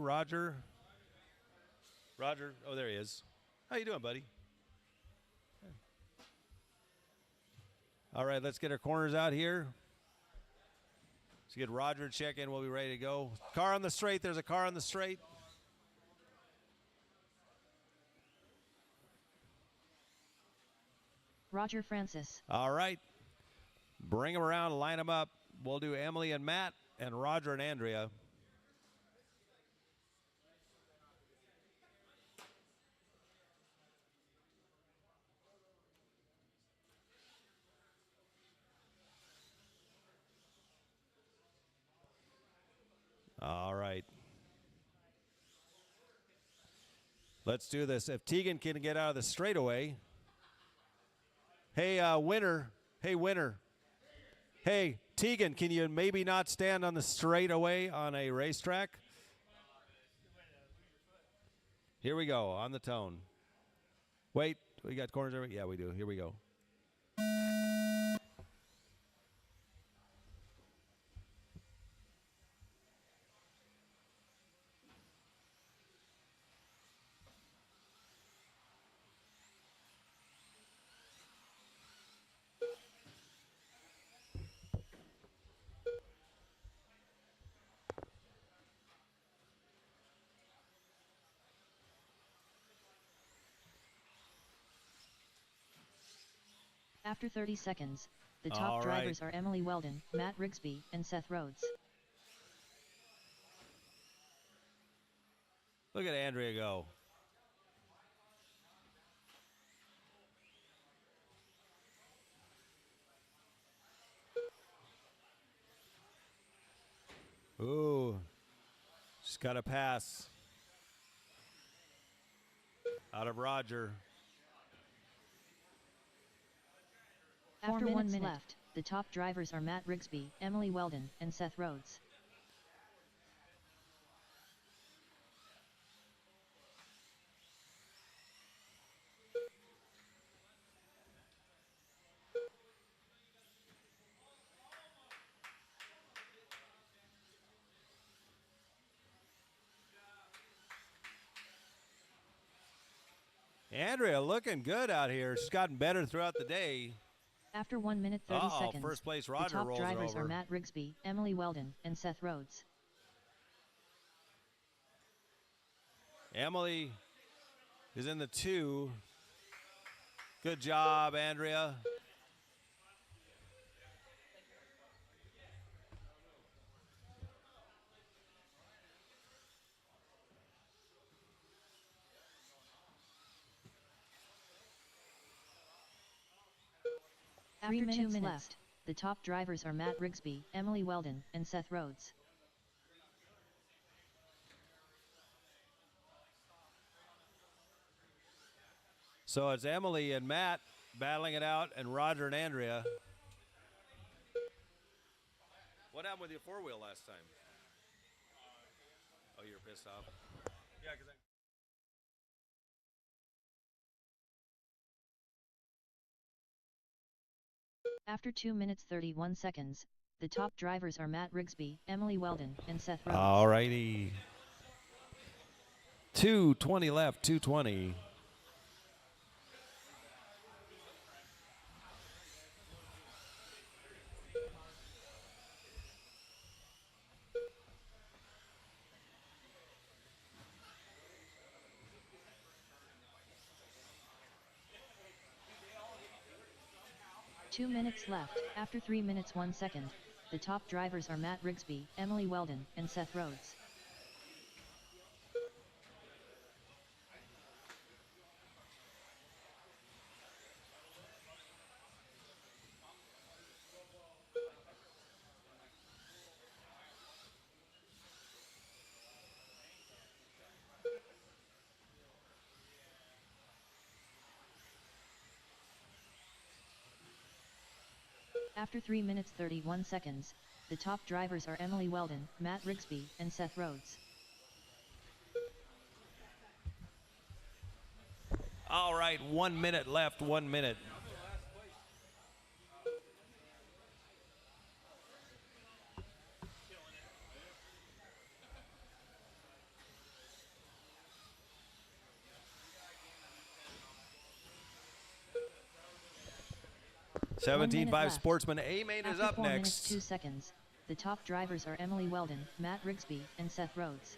Roger? Roger, oh, there he is. How you doing, buddy? All right, let's get our corners out here. Let's get Roger to check in. We'll be ready to go. Car on the straight. There's a car on the straight. Roger Francis. All right. Bring them around, line them up. We'll do Emily and Matt and Roger and Andrea. All right. Let's do this. If Tegan can get out of the straightaway. Hey, winner. Hey, winner. Hey, Tegan, can you maybe not stand on the straightaway on a racetrack? Here we go, on the tone. Wait, we got corners over? Yeah, we do. Here we go. After 30 seconds, the top drivers are Emily Weldon, Matt Rigsby, and Seth Rhodes. Look at Andrea go. Ooh, she's got a pass out of Roger. After 1 minute left, the top drivers are Matt Rigsby, Emily Weldon, and Seth Rhodes. Andrea looking good out here. She's gotten better throughout the day. After 1 minute 30 seconds, first place Roger the top rolls drivers over. are Matt Rigsby, Emily Weldon, and Seth Rhodes. Emily is in the 2. Good job, Andrea. After 2 minutes left, the top drivers are Matt Rigsby, Emily Weldon, and Seth Rhodes. So it's Emily and Matt battling it out, and Roger and Andrea. What happened with your 4-wheel last time? Oh, you're pissed off? Yeah, because After 2 minutes 31 seconds, the top drivers are Matt Rigsby, Emily Weldon, and Seth Rhodes. All righty. 2:20 left, 2:20. Two minutes left. After 3 minutes 1 second, the top drivers are Matt Rigsby, Emily Weldon, and Seth Rhodes. After 3 minutes 31 seconds, the top drivers are Emily Weldon, Matt Rigsby, and Seth Rhodes. All right, 1 minute left, 1 minute. 17.5 left. Sportsman. A main is After up 4 minutes next. 2 seconds, the top drivers are Emily Weldon, Matt Rigsby, and Seth Rhodes.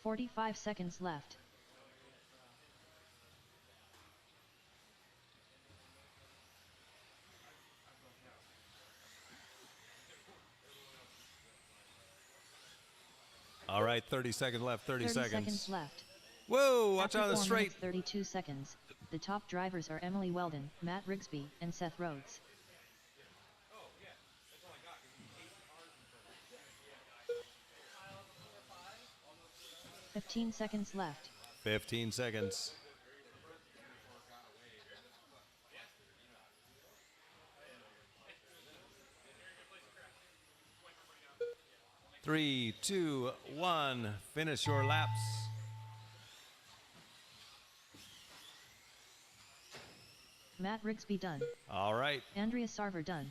"45 seconds left. All right, 30 seconds left, 30 seconds left. Whoa, watch After out on the 4 straight. minutes 32 seconds, the top drivers are Emily Weldon, Matt Rigsby, and Seth Rhodes. "15 seconds left. 15 seconds. Three, two, one. Finish your laps. Matt Rigsby done. All right. Andrea Sarver done.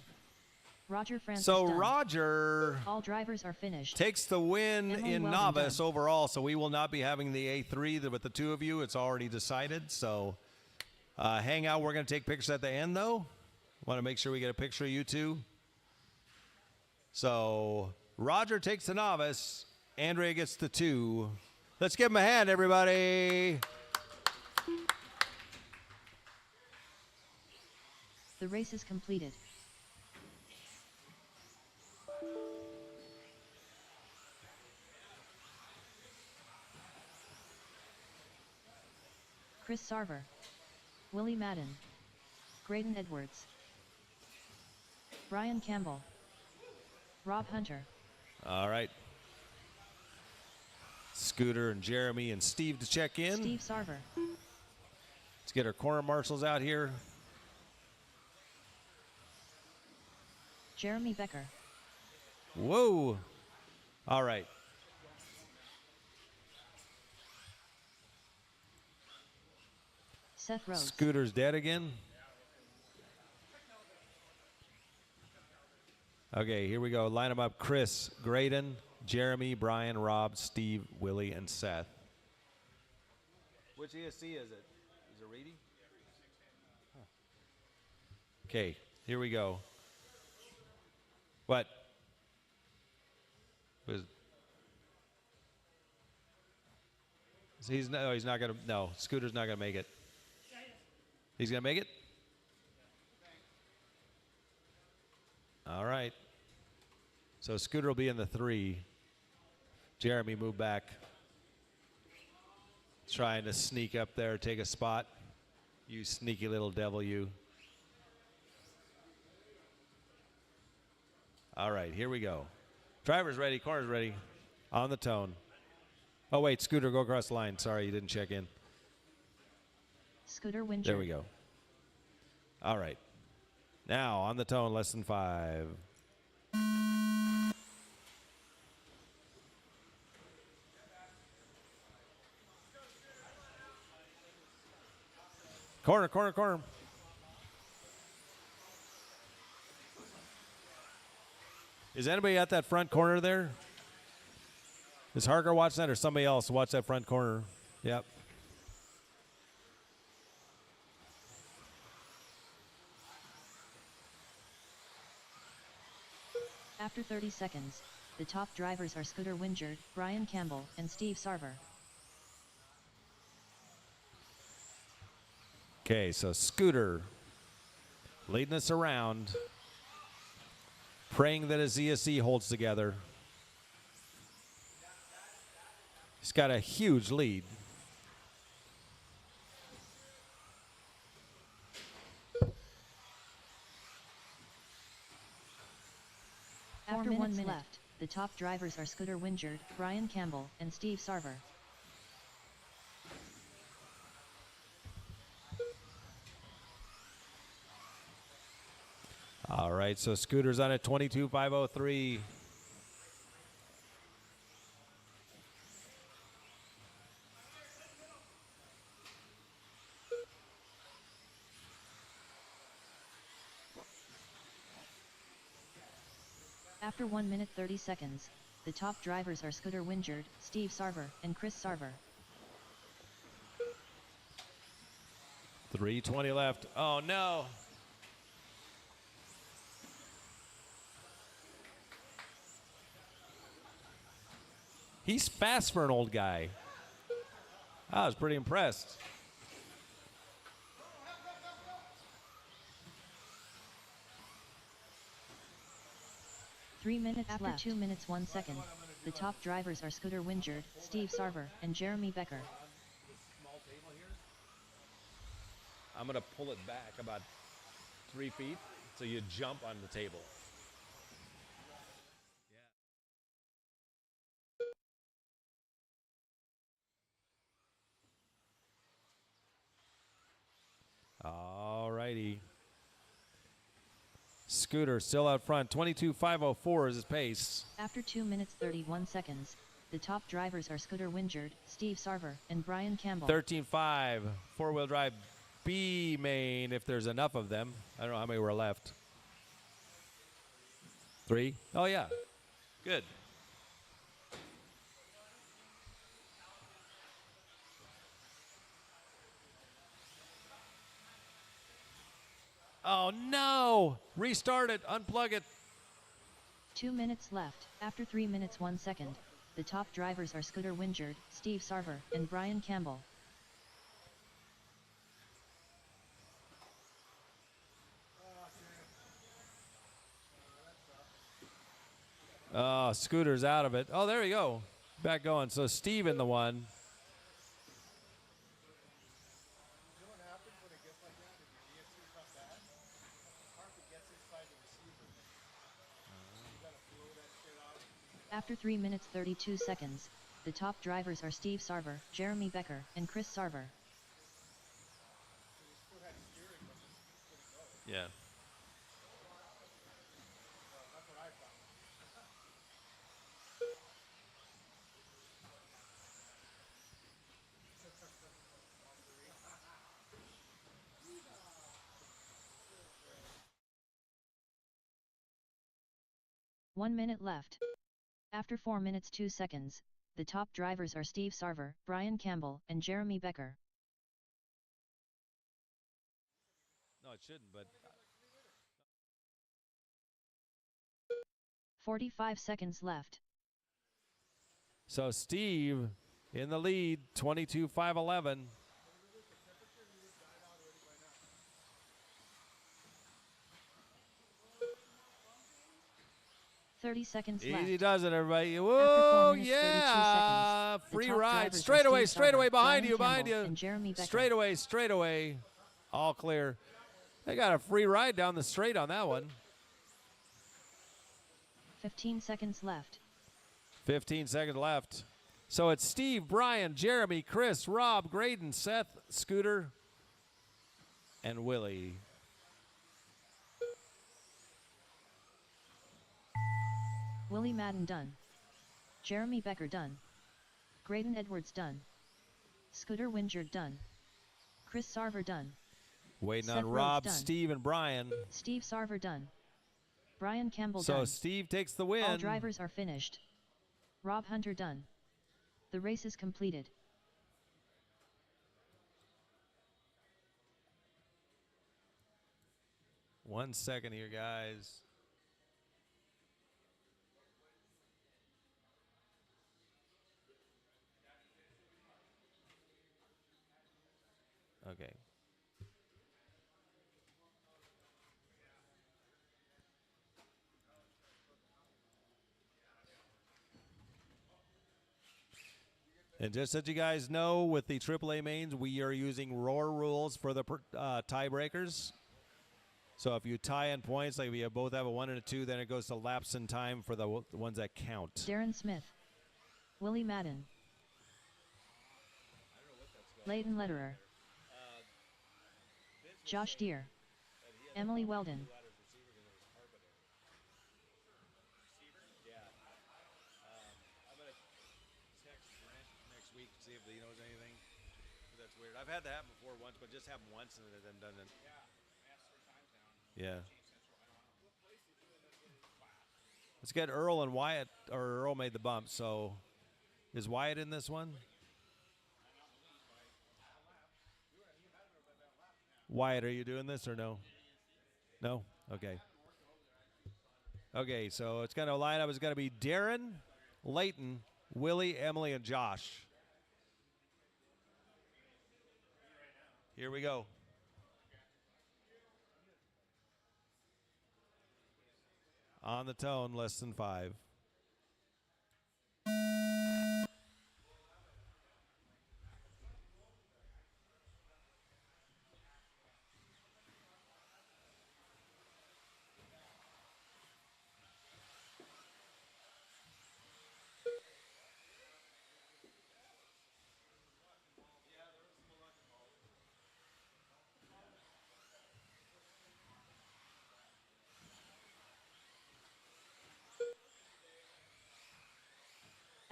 Roger Francis So done. Roger All drivers are finished. takes the win Emily in Weldon novice done. overall, so we will not be having the A3 with the two of you. It's already decided. So hang out. We're going to take pictures at the end, though. Want to make sure we get a picture of you two. So Roger takes the novice. Andrea gets the 2. Let's give him a hand, everybody. The race is completed. Chris Sarver, Willie Madden, Graydon Edwards, Brian Campbell, Rob Hunter. All right. Scooter and Jeremy and Steve to check in. Steve Sarver, Let's get our corner marshals out here. Jeremy Becker, Whoa. All right. Seth Rhodes, Scooter's dead again. Okay, here we go. Line them up. Chris, Graydon, Jeremy, Brian, Rob, Steve, Willie, and Seth. Which ESC is it? Is it Reedy? Huh. Okay, here we go. What? He's not gonna. No, Scooter's not gonna make it. He's gonna make it. All right. So Scooter will be in the 3. Jeremy, move back. Trying to sneak up there, take a spot. You sneaky little devil, you. All right, here we go. Driver's ready, car's ready. On the tone. Oh, wait, Scooter, go across the line. Sorry, you didn't check in. Scooter Winger. There we go. All right. Now, on the tone, less than 5. Corner, corner, corner. Is anybody at that front corner there? Is Harker watching that or somebody else watch that front corner? Yep. After 30 seconds, the top drivers are Scooter Winger, Brian Campbell, and Steve Sarver. Okay, so Scooter leading us around, praying that his ESC holds together. He's got a huge lead. After 1 minute left, the top drivers are Scooter Winger, Brian Campbell, and Steve Sarver. All right, so Scooter's on at 22.503. After 1 minute 30 seconds, The top drivers are Scooter Wingerd, Steve Sarver, and Chris Sarver. 3:20 left. Oh, no. He's fast for an old guy. I was pretty impressed. After 2 minutes 1 second, the top drivers are Scooter Wingerd, Steve Sarver, and Jeremy Becker. I'm going to pull it back about 3 feet so you jump on the table. All righty. Scooter still out front. 22.504 is his pace. After 2 minutes 31 seconds, the top drivers are Scooter Wingerd, Steve Sarver, and Brian Campbell. 13.5. Four-wheel drive B main, if there's enough of them. I don't know how many were left. 3? Oh, yeah. Good. Oh, no. Restart it. Unplug it. 2 minutes left. After 3 minutes 1 second, the top drivers are Scooter Wingerd, Steve Sarver, and Brian Campbell. Oh, Scooter's out of it. Oh, there we go. Back going. So Steve in the one. After 3 minutes 32 seconds, the top drivers are Steve Sarver, Jeremy Becker, and Chris Sarver. Yeah. One minute left. After 4 minutes 2 seconds, the top drivers are Steve Sarver, Brian Campbell, and Jeremy Becker. No, it shouldn't, but 45 seconds left. so Steve in the lead, 22.511. 30 seconds Easy left. does it, everybody. After Whoa, 4 minutes, 32 yeah. seconds, the Free top ride. drivers are Straight away, Steve straight away. Sarver, Behind Brian you, behind Campbell, you. and Jeremy Becker. Straight away, straight away. All clear. They got a free ride down the straight on that one. 15 seconds left. 15 seconds left. So it's Steve, Brian, Jeremy, Chris, Rob, Graydon, Seth, Scooter, and Willie. Willie Madden done. Jeremy Becker done. Graydon Edwards done. Scooter Wingerd done. Chris Sarver done. Waiting Seth on Rhodes Rob, done. Steve, and Brian. Steve Sarver done. Brian Campbell So done. Steve takes the win. All drivers are finished. Rob Hunter done. The race is completed. One second here, guys. Okay. And just so you guys know, with the AAA mains, we are using roar rules for the tiebreakers. So if you tie in points, like we both have a 1 and a 2, then it goes to lapse in time for the ones that count. Darren Smith. Willie Madden. Leighton Lederer. Josh Deere. Emily Weldon. See if he knows anything. That's weird. I've had that happen before once, but just happened once and then done it. Yeah. Let's get Earl and Wyatt, or Earl made the bump, so is Wyatt in this one? Wyatt, are you doing this or no? No? Okay. Okay, so it's going to line up. It's going to be Darren, Leighton, Willie, Emily, and Josh. Here we go. On the tone, less than 5.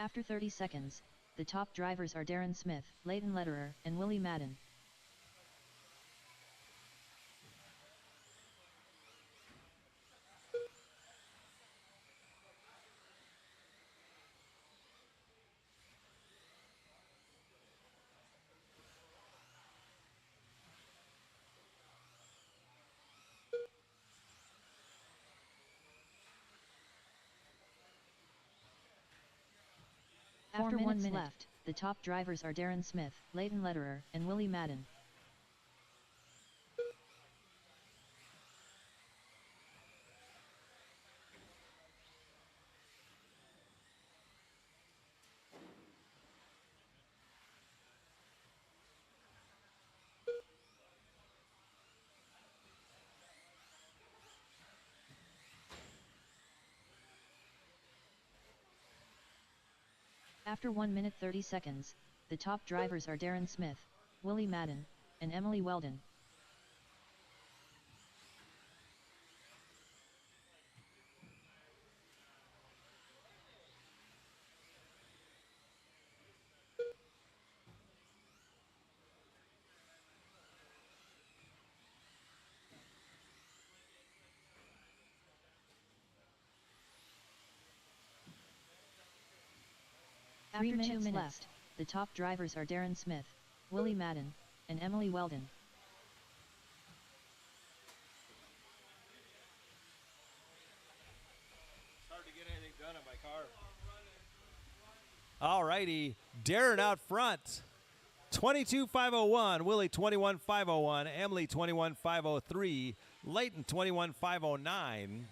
After 30 seconds, the top drivers are Darren Smith, Leighton Lederer, and Willie Madden. After 1 minute left, the top drivers are Darren Smith, Leighton Lederer, and Willie Madden. After 1 minute 30 seconds, the top drivers are Darren Smith, Willie Madden, and Emily Weldon. After 2 minutes left, the top drivers are Darren Smith, Willie Madden, and Emily Weldon. It's hard to get anything done on my car. All righty, Darren out front. 22,501, Willie 21,501, Emily 21,503, Leighton 21,509.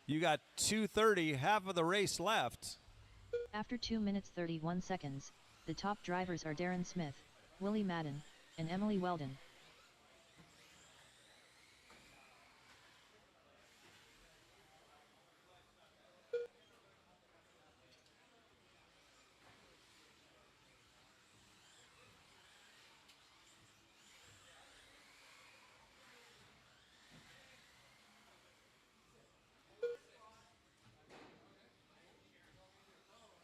You got 2:30, half of the race left. After 2 minutes 31 seconds, the top drivers are Darren Smith, Willie Madden, and Emily Weldon.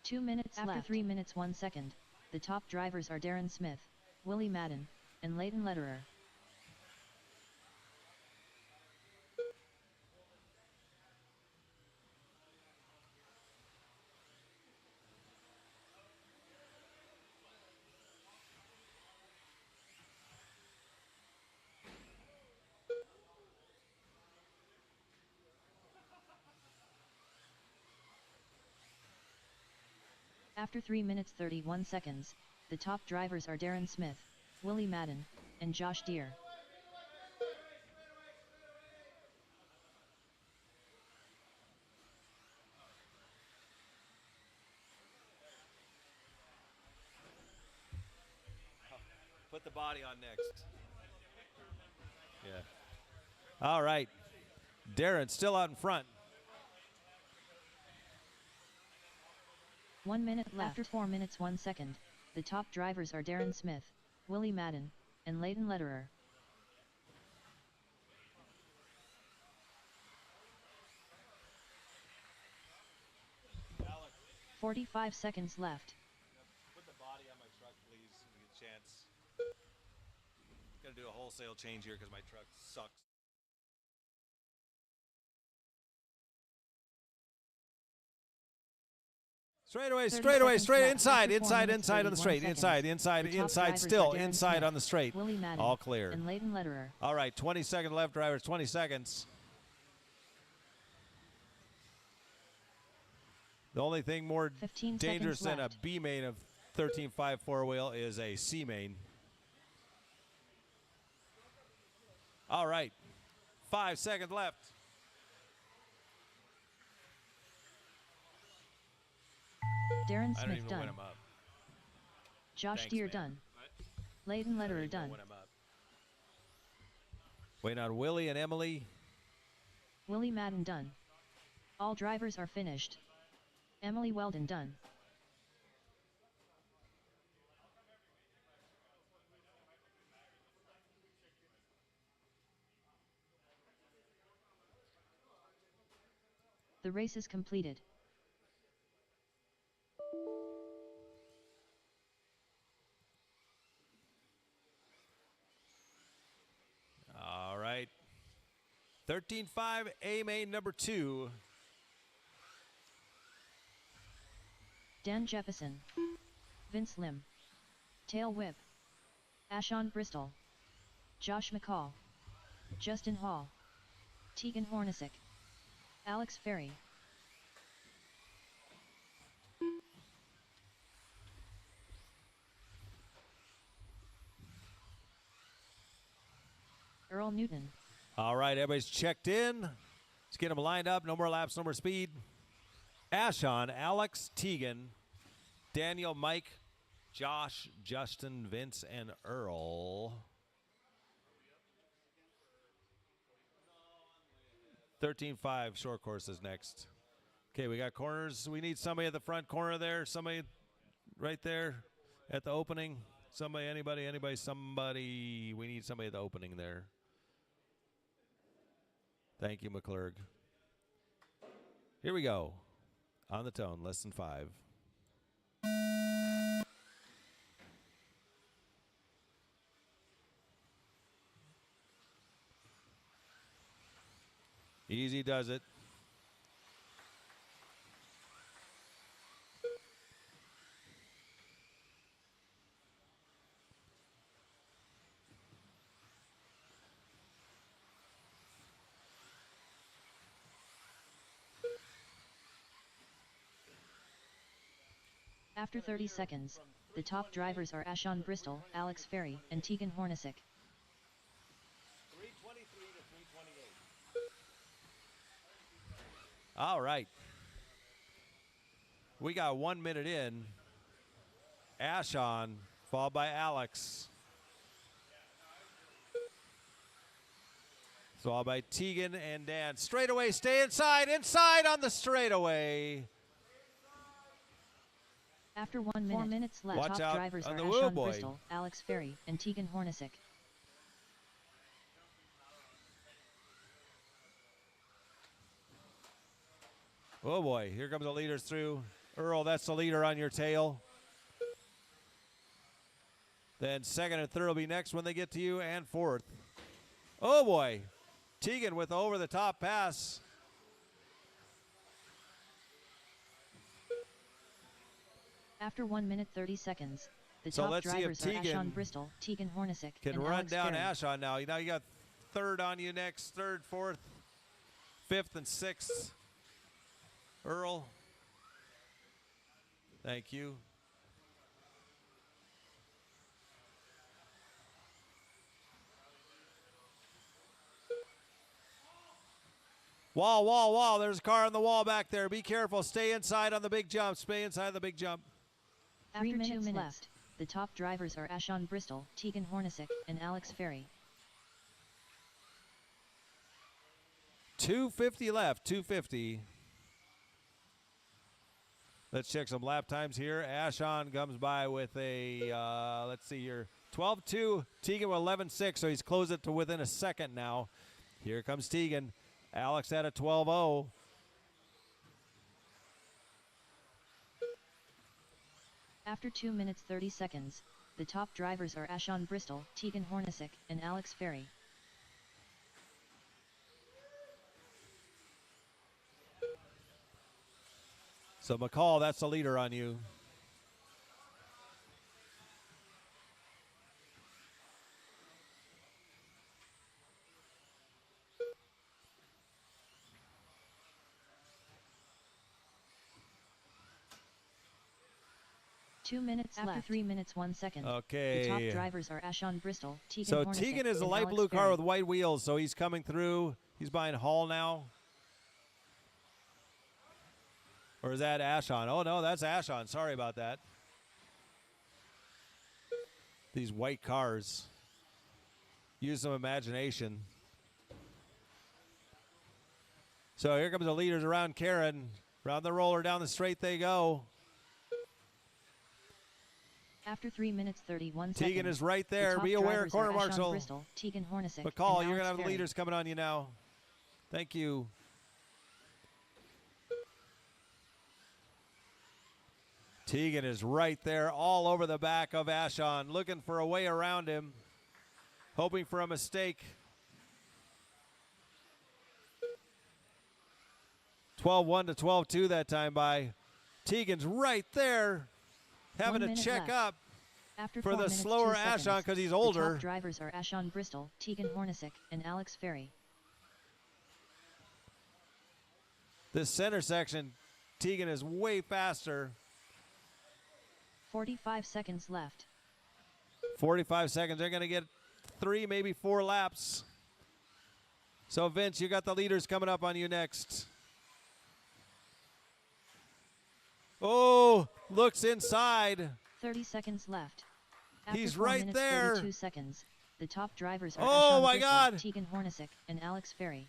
Two minutes left. After 3 minutes 1 second, the top drivers are Darren Smith, Willie Madden, and Leighton Lederer. After 3 minutes 31 seconds, the top drivers are Darren Smith, Willie Madden, and Josh Deere. Put the body on next. Yeah. All right. Darren still out in front. 1 minute left. After 4 minutes 1 second, the top drivers are Darren Smith, Willie Madden, and Leighton Lederer. Alex. 45 seconds left. Put the body on my truck, please, when you get a chance. Gotta do a wholesale change here because my truck sucks. Straightaway, 30 straightaway, seconds straight left. inside, After 4 inside, minutes, inside on the 31 straight, seconds. inside, inside, The top inside, drivers still, are Darren inside Smith, on the straight. Willie Madden, All clear. and Leighton Lederer. All right, 20-second left, drivers, 20 seconds. The only thing more 15 dangerous seconds than a left. B main of 13.5 four-wheel is a C main. All right, 5 seconds left. Darren I don't Smith even know done. when I'm up. Josh Thanks, Deere man. done. Leighton I don't Lederer even know done. when I'm up. Waiting on Willie and Emily. Willie Madden done. All drivers are finished. Emily Weldon done. The race is completed. All right. 13.5 A main number 2. Dan Jeppesen. Vince Lim. Tail Whip. Ashon Bristol. Josh McCall. Justin Hall. Tegan Hornacek. Alex Ferry. Earl Newton. All right, everybody's checked in. Let's get them lined up. No more laps, no more speed. Ashon, Alex, Tegan, Daniel, Mike, Josh, Justin, Vince, and Earl. 13.5 short course is next. Okay, we got corners. We need somebody at the front corner there. Somebody right there at the opening. Somebody, anybody, somebody. We need somebody at the opening there. Thank you, McClurg. Here we go. On the tone, less than 5. Easy does it. After 30 seconds, the top drivers are Ashon Bristol, Alex Ferry, and Tegan Hornacek. 323 to 328. All right. We got 1 minute in. Ashon, followed by Alex. Followed by Tegan and Dan. Straightaway, stay inside on the straightaway. After 1 minute, 4 minutes left, Watch top out drivers on are the Ashon wheel boy. Bristol, Alex Ferry, and Tegan Hornacek. Oh boy, here comes the leaders through. Earl, that's the leader on your tail. Then second and third will be next when they get to you, and fourth. Oh boy, Tegan with over the top pass. After 1 minute 30 seconds, the So top let's see if drivers are Tegan Ashon Bristol, Tegan Hornacek, Can and run Alex down Ferry. Ashon now. Now you got third on you next, third, fourth, fifth, and sixth. Earl. Thank you. Wall, wall, wall. There's a car on the wall back there. Be careful. Stay inside on the big jump. Stay inside the big jump. After 2 minutes left, the top drivers are Ashon Bristol, Tegan Hornacek, and Alex Ferry. 250 left. 250. Let's check some lap times here. Ashon comes by with a, let's see here, 12.2. Tegan with 11.6, so he's closed it to within a second now. Here comes Tegan. Alex at a 12.0. After 2 minutes 30 seconds, the top drivers are Ashon Bristol, Tegan Hornacek, and Alex Ferry. So McCall, that's the leader on you. After 3 minutes 1 second. Okay. The top drivers are Ashon Bristol, Tegan So Hornacek, Tegan is a and light Alex blue car Berry. with white wheels, so he's coming through. He's behind Hall now. Or is that Ashon? Oh, no, that's Ashon. Sorry about that. These white cars. Use some imagination. So here comes the leaders around Karen. Around the roller, down the straight they go. After 3 minutes 31 Tegan seconds. is right there. The Be top aware, drivers corner are Ashon marshal. Bristol, Tegan Hornacek, McCall, and you're going to Alex have the Berry. leaders coming on you now. Thank you. Tegan is right there all over the back of Ashon, looking for a way around him, hoping for a mistake. 12-1 to 12-2 that time by. Tegan's right there, having 1 to minute check left. up After for 4 the minutes, slower 2 seconds, Ashon because he's The older. top drivers are Ashon Bristol, Tegan Hornacek, and Alex Ferry. This center section, Tegan is way faster. 45 seconds left. 45 seconds. They're going to get 3, maybe 4 laps. So, Vince, you got the leaders coming up on you next. Oh, looks inside. 30 seconds left. After He's 4 right minutes, there. 32 seconds. The top drivers are Oh, Ashon my Bristol, God. Tegan Hornacek, and Alex Ferry.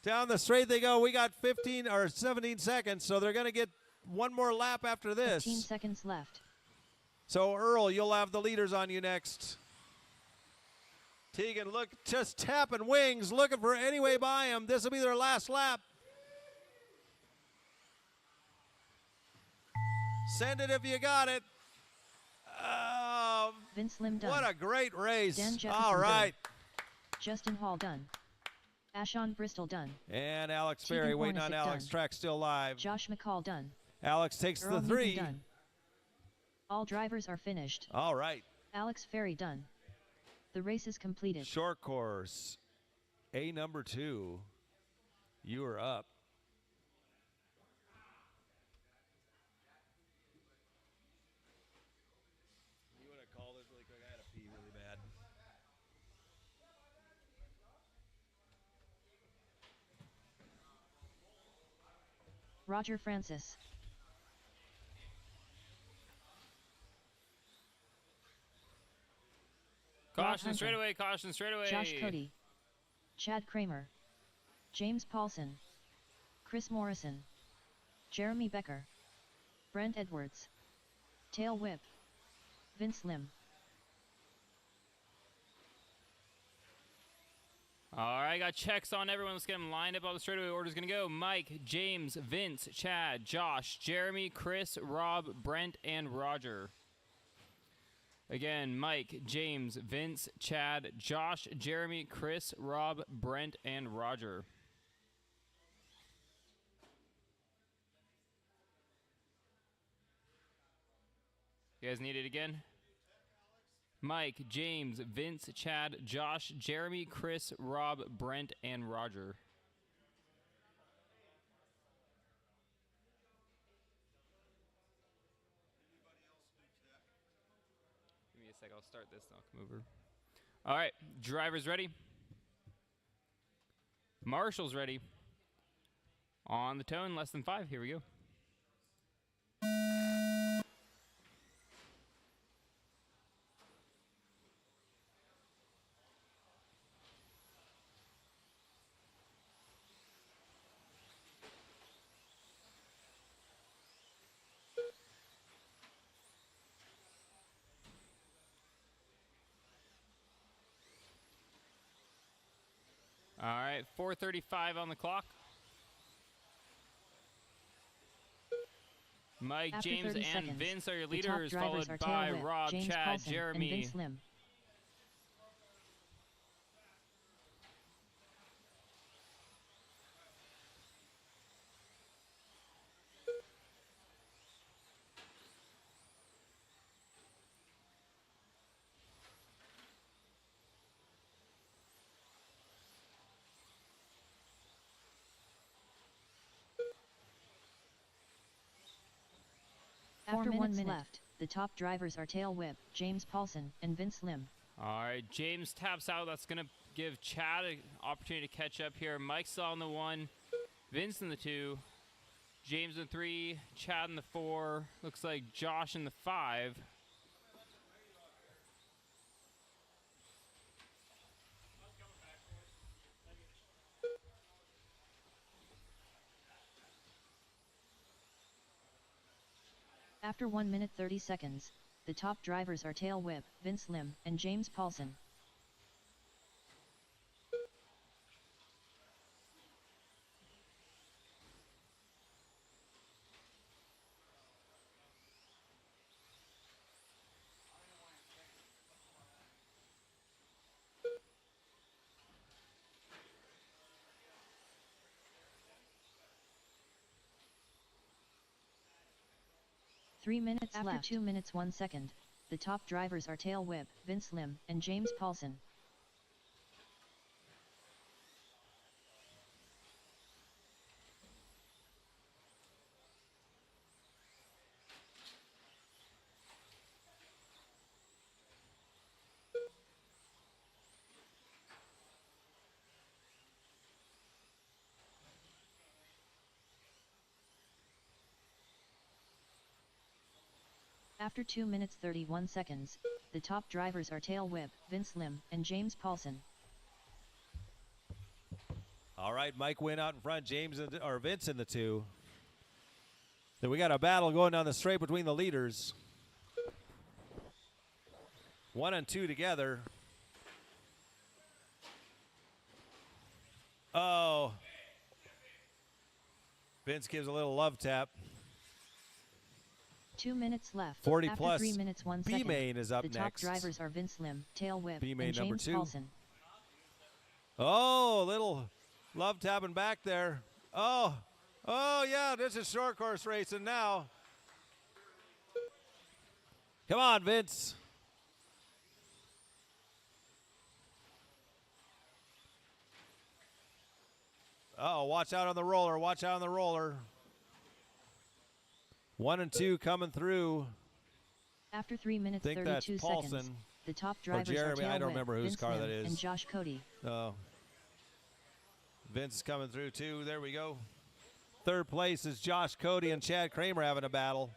Down the straight they go. We got 15 or 17 seconds, so they're going to get one more lap after this. 15 seconds left. So, Earl, you'll have the leaders on you next. Tegan, look, just tapping wings, looking for any way by him. This will be their last lap. Send it if you got it. Vince Lim done. What a great race. Dan Jefferson All right. done. Justin Hall done. Ashon Bristol done. And Alex Tegan Ferry waiting on Hornacek Alex. done. Track still live. Josh McCall done. Alex takes Earl the Newcomb 3. done. All drivers are finished. All right. Alex Ferry done. The race is completed. Short course. A number 2. You are up. You want to call this really quick? I had to pee really bad. Roger Francis. Caution Hunter. straightaway, caution straightaway. Josh Cody. Chad Kramer. James Paulson. Chris Morrison. Jeremy Becker. Brent Edwards. Tail Whip. Vince Lim. All right, got checks on everyone. Let's get them lined up. All the straightaway order's going to go. Mike, James, Vince, Chad, Josh, Jeremy, Chris, Rob, Brent, and Roger. Again, Mike, James, Vince, Chad, Josh, Jeremy, Chris, Rob, Brent, and Roger. You guys need it again? Mike, James, Vince, Chad, Josh, Jeremy, Chris, Rob, Brent, and Roger. Give me a sec, I'll start this and I'll come over. All right, drivers ready? Marshall's ready. On the tone, less than 5, here we go. All right, 4:35 on the clock. Mike, After James, 30 and seconds, Vince are your the top leaders, drivers followed are by Tail Whip, Rob, James Chad, Paulson, Jeremy. and Vince Lim. After 1 minute left, the top drivers are Tail Whip, James Paulson, and Vince Lim. All right, James taps out. That's going to give Chad an opportunity to catch up here. Mike's still on the 1, Vince in the 2, James in the 3, Chad in the 4. Looks like Josh in the 5. After 1 minute 30 seconds, the top drivers are Tail Whip, Vince Lim, and James Paulson. Three minutes left. After 2 minutes 1 second, the top drivers are Tail Whip, Vince Lim, and James Paulson. After 2 minutes 31 seconds, the top drivers are Tail Whip, Vince Lim, and James Paulson. All right, Mike Wynn out in front, or Vince in the 2. Then we got a battle going down the straight between the leaders. 1 and 2 together. Oh. Vince gives a little love tap. 2 minutes left. 40 After plus. 3 minutes 1 second. B-Main is up next. The top drivers are Vince Lim, Tail Whip, B-Main and number James 2. Paulson. Oh, little love tapping back there. Oh, yeah, this is short course racing now. Come on, Vince. Uh-oh, watch out on the roller. Watch out on the roller. 1 and 2 coming through. After 3 minutes think 32 that's Paulson seconds, the top drivers Jeremy, are Tail I don't Whip, remember whose Vince car Lim, that is. and Josh Cody. Oh. Vince is coming through too. There we go. Third place is Josh Cody and Chad Kramer having a battle.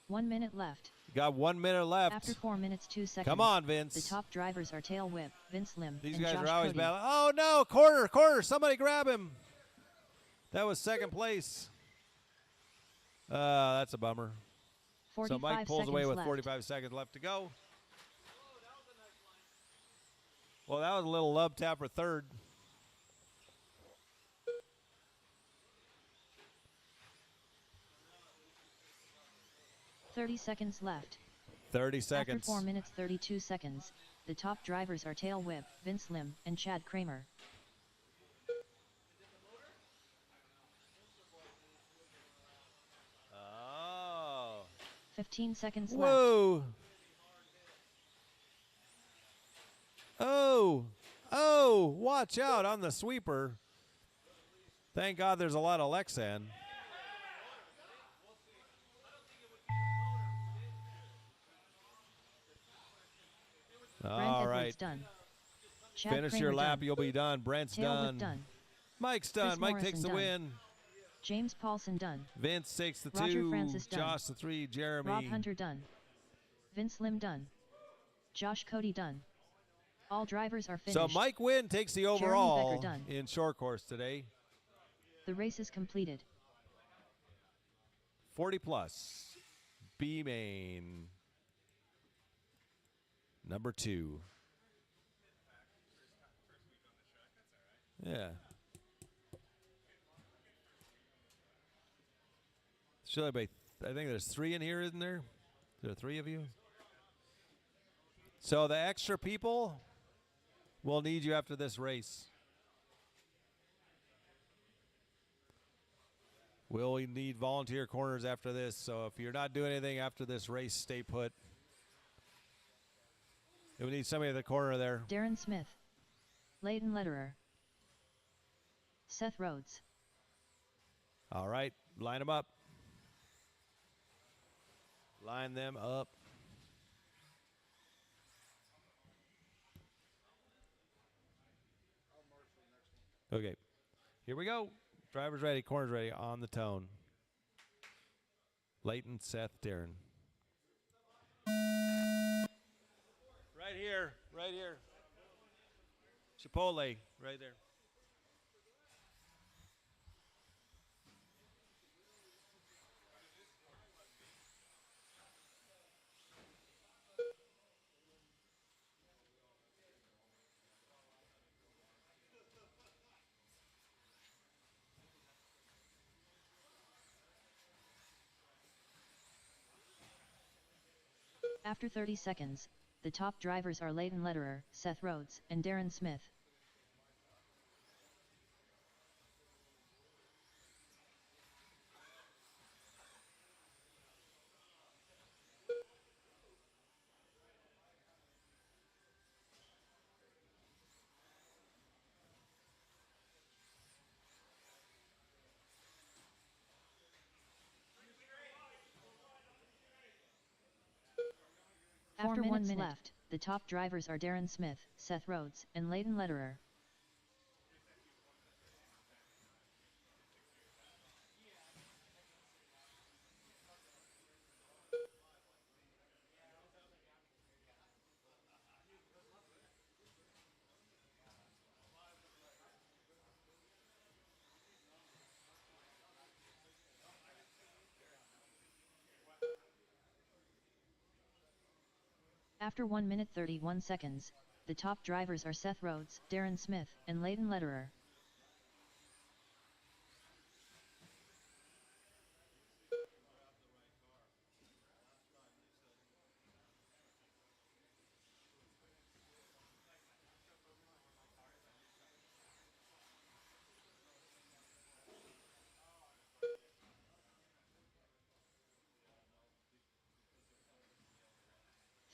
One minute left. Got 1 minute left. After 4 minutes 2 seconds. Come on, Vince. The top drivers are Tail Whip, Vince Lim, These and guys Josh are always Cody. battling. Oh no, corner, somebody grab him. That was second place. That's a bummer. So Mike pulls away with 45 seconds left to go. Well, that was a little love tap for third. .30 left. 30 seconds. After 4 minutes 32 seconds, the top drivers are Tail Whip, Vince Lim, and Chad Kramer. Oh. 15 seconds left. Whoa. Oh, watch out on the sweeper. Thank God there's a lot of Lexan. All right. Done. Chad Finish Kramer your lap, done. you'll be done. Brent's Tail done. Whip done. Mike's done. Chris Mike Morrison takes the done. win. James Paulson done. Vince takes the Roger 2. Francis done. Josh the 3. Jeremy. Rob Hunter done. Vince Lim done. Josh Cody done. All drivers are finished. So Mike Wynn takes the Jeremy overall Becker done. in short course today. The race is completed. 40 plus. B main. Number 2. Yeah. Should I be? I think there's 3 in here, isn't there? There are 3 of you. So the extra people will need you after this race. We'll need volunteer corners after this, so if you're not doing anything after this race, stay put. We need somebody at the corner there. Darren Smith. Leighton Lederer. Seth Rhodes. All right, line them up. Line them up. Okay, here we go. Drivers ready, corners ready, on the tone. Leighton, Seth, Darren. Right here, right here. Chipotle, right there. After 30 seconds, the top drivers are Leighton Lederer, Seth Rhodes, and Darren Smith. After 1 minute left, the top drivers are Darren Smith, Seth Rhodes, and Leighton Lederer. After 1 minute 31 seconds, the top drivers are Seth Rhodes, Darren Smith, and Leighton Lederer.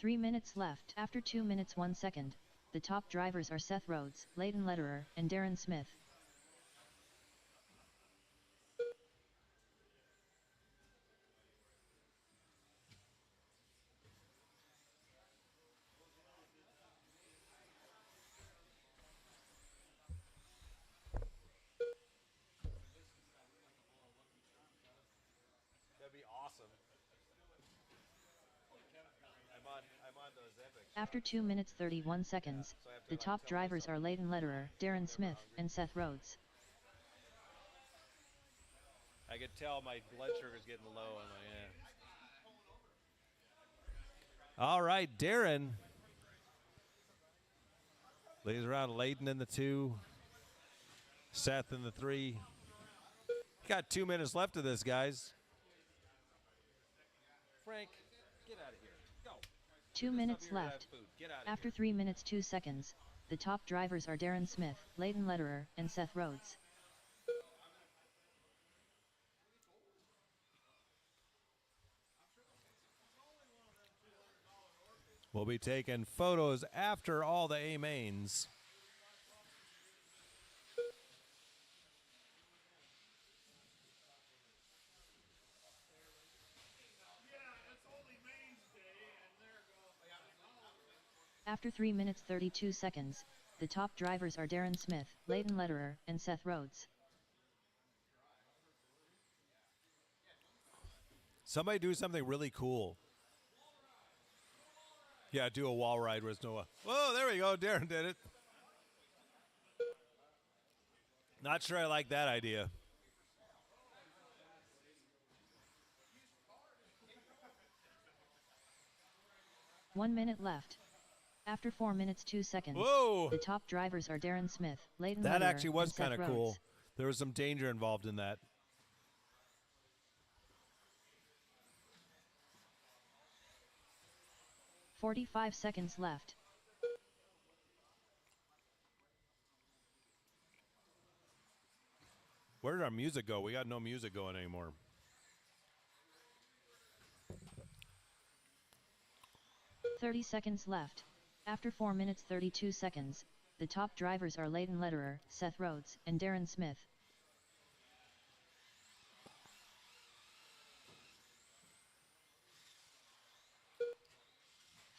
Three minutes left. After 2 minutes 1 second, the top drivers are Seth Rhodes, Leighton Lederer, and Darren Smith. That'd be awesome. I'm on those epic. After 2 minutes 31 seconds, the top drivers are Leighton Lederer, Darren Smith, and Seth Rhodes. I could tell my blood sugar's getting low. I'm like, yeah. All right, Darren leads around Leighton in the 2, Seth in the 3. Got 2 minutes left of this, guys. Frank, get out of here. Go. 2 minutes left. After 3 minutes 2 seconds, the top drivers are Darren Smith, Leighton Lederer, and Seth Rhodes. We'll be taking photos after all the A-mains. After 3 minutes 32 seconds, the top drivers are Darren Smith, Leighton Lederer, and Seth Rhodes. Somebody do something really cool. Yeah, do a wall ride with Noah. Whoa, there we go. Darren did it. Not sure I like that idea. One minute left. After 4 minutes 2 seconds, Whoa! The top drivers are Darren Smith, Leighton That Lederer, actually was and Seth kind of Rhodes. cool. There was some danger involved in that. 45 seconds left. Where did our music go? We got no music going anymore. .30 left. After 4 minutes 32 seconds, the top drivers are Leighton Lederer, Seth Rhodes, and Darren Smith.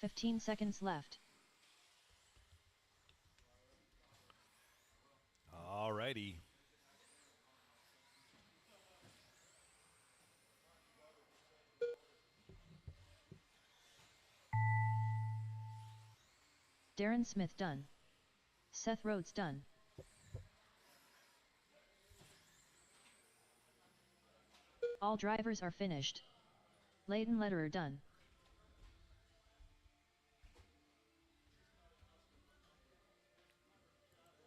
15 seconds left. All righty. Darren Smith done. Seth Rhodes done. All drivers are finished. Leighton Lederer done.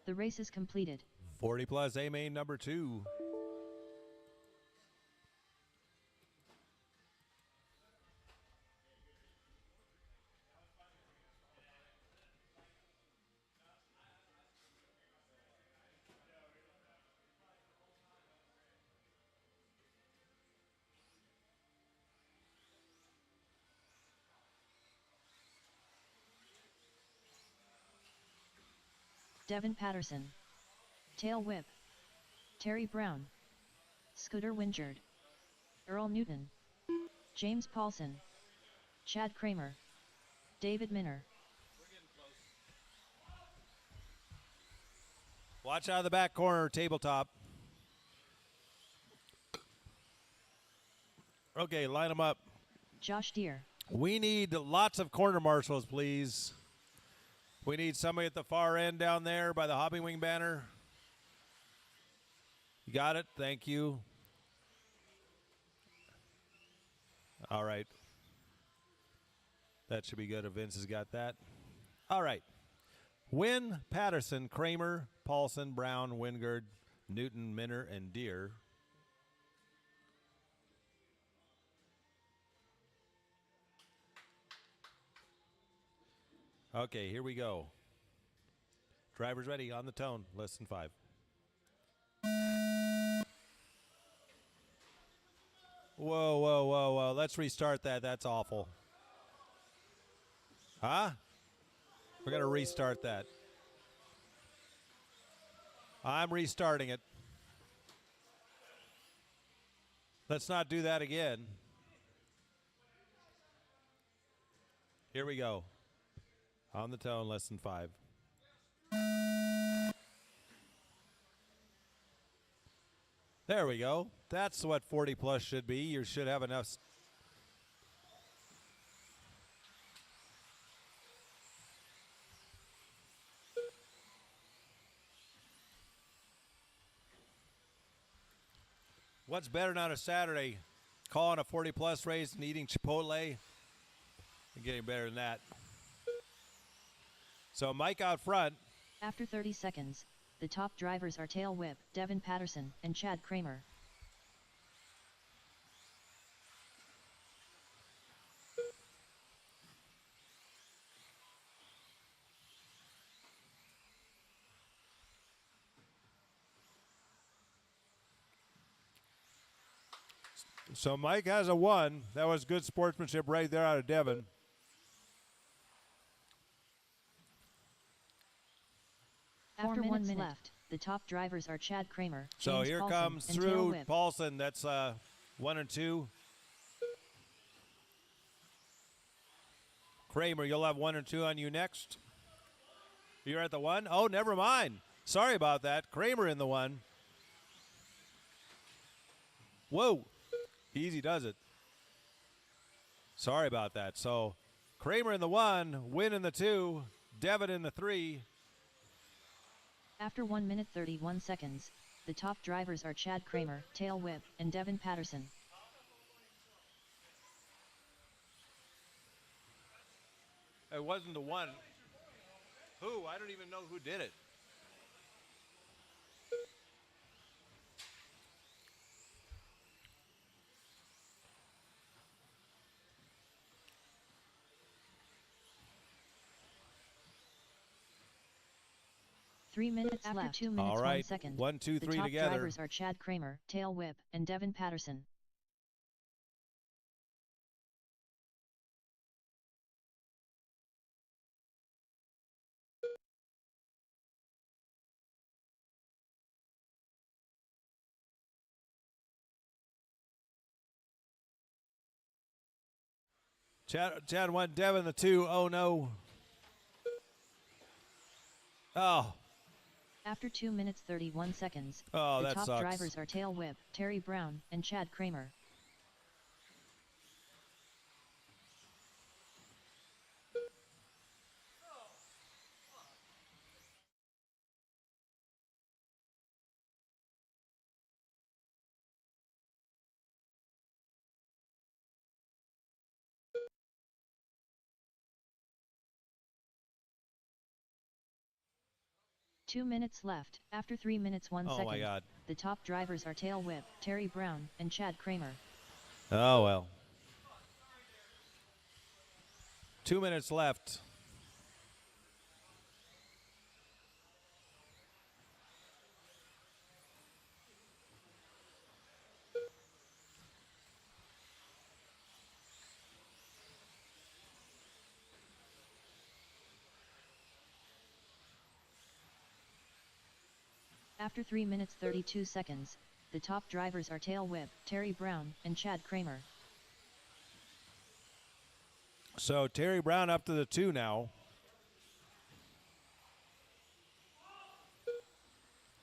The race is completed. 40 plus A main number 2. Devin Patterson. Tail Whip. Terry Brown. Scooter Wingerd. Earl Newton. James Paulson. Chad Kramer. David Minner. Watch out of the back corner, tabletop. Okay, line them up. Josh Deere. We need lots of corner marshals, please. We need somebody at the far end down there by the Hopping Wing banner. You got it? Thank you. All right. That should be good if Vince has got that. All right. Wynn, Patterson, Kramer, Paulson, Brown, Wingerd, Newton, Minner, and Deere. Okay, here we go. Drivers ready, on the tone, less than 5. Whoa, whoa, whoa, whoa. Let's restart that. That's awful. Huh? We're going to restart that. I'm restarting it. Let's not do that again. Here we go. On the tone, less than 5. There we go. That's what 40 plus should be. You should have enough. What's better than on a Saturday? Calling a 40 plus race and eating Chipotle? And getting better than that. So Mike out front. After 30 seconds, the top drivers are Tail Whip, Devin Patterson, and Chad Kramer. So Mike has a 1. That was good sportsmanship right there out of Devin. After 1 minute left, the top drivers are Chad Kramer, So James here Paulson, comes and Tail through Whip. Paulson. That's 1 and 2. Kramer, you'll have 1 and 2 on you next. You're at the 1? Oh, never mind. Sorry about that. Kramer in the 1. Whoa. Easy does it. Sorry about that. So Kramer in the 1, Wynn in the 2, Devin in the 3. After 1 minute 31 seconds, the top drivers are Chad Kramer, Tail Whip, and Devin Patterson. It wasn't the 1. Who? I don't even know who did it. 3 minutes After left. 2 minutes All 1 right. second. 1, 2, The 3 top together. drivers are Chad Kramer, Tail Whip, and Devin Patterson. Chad 1, Devin the 2. Oh, no. Oh. After 2 minutes 31 seconds, Oh, the that top sucks. drivers are Tail Whip, Terry Brown, and Chad Kramer. Two minutes left. After 3 minutes 1 second, my God. the top drivers are Tail Whip, Terry Brown, and Chad Kramer. Oh, well. 2 minutes left. After 3 minutes 32 seconds, the top drivers are Tail Whip, Terry Brown, and Chad Kramer. So Terry Brown up to the 2 now.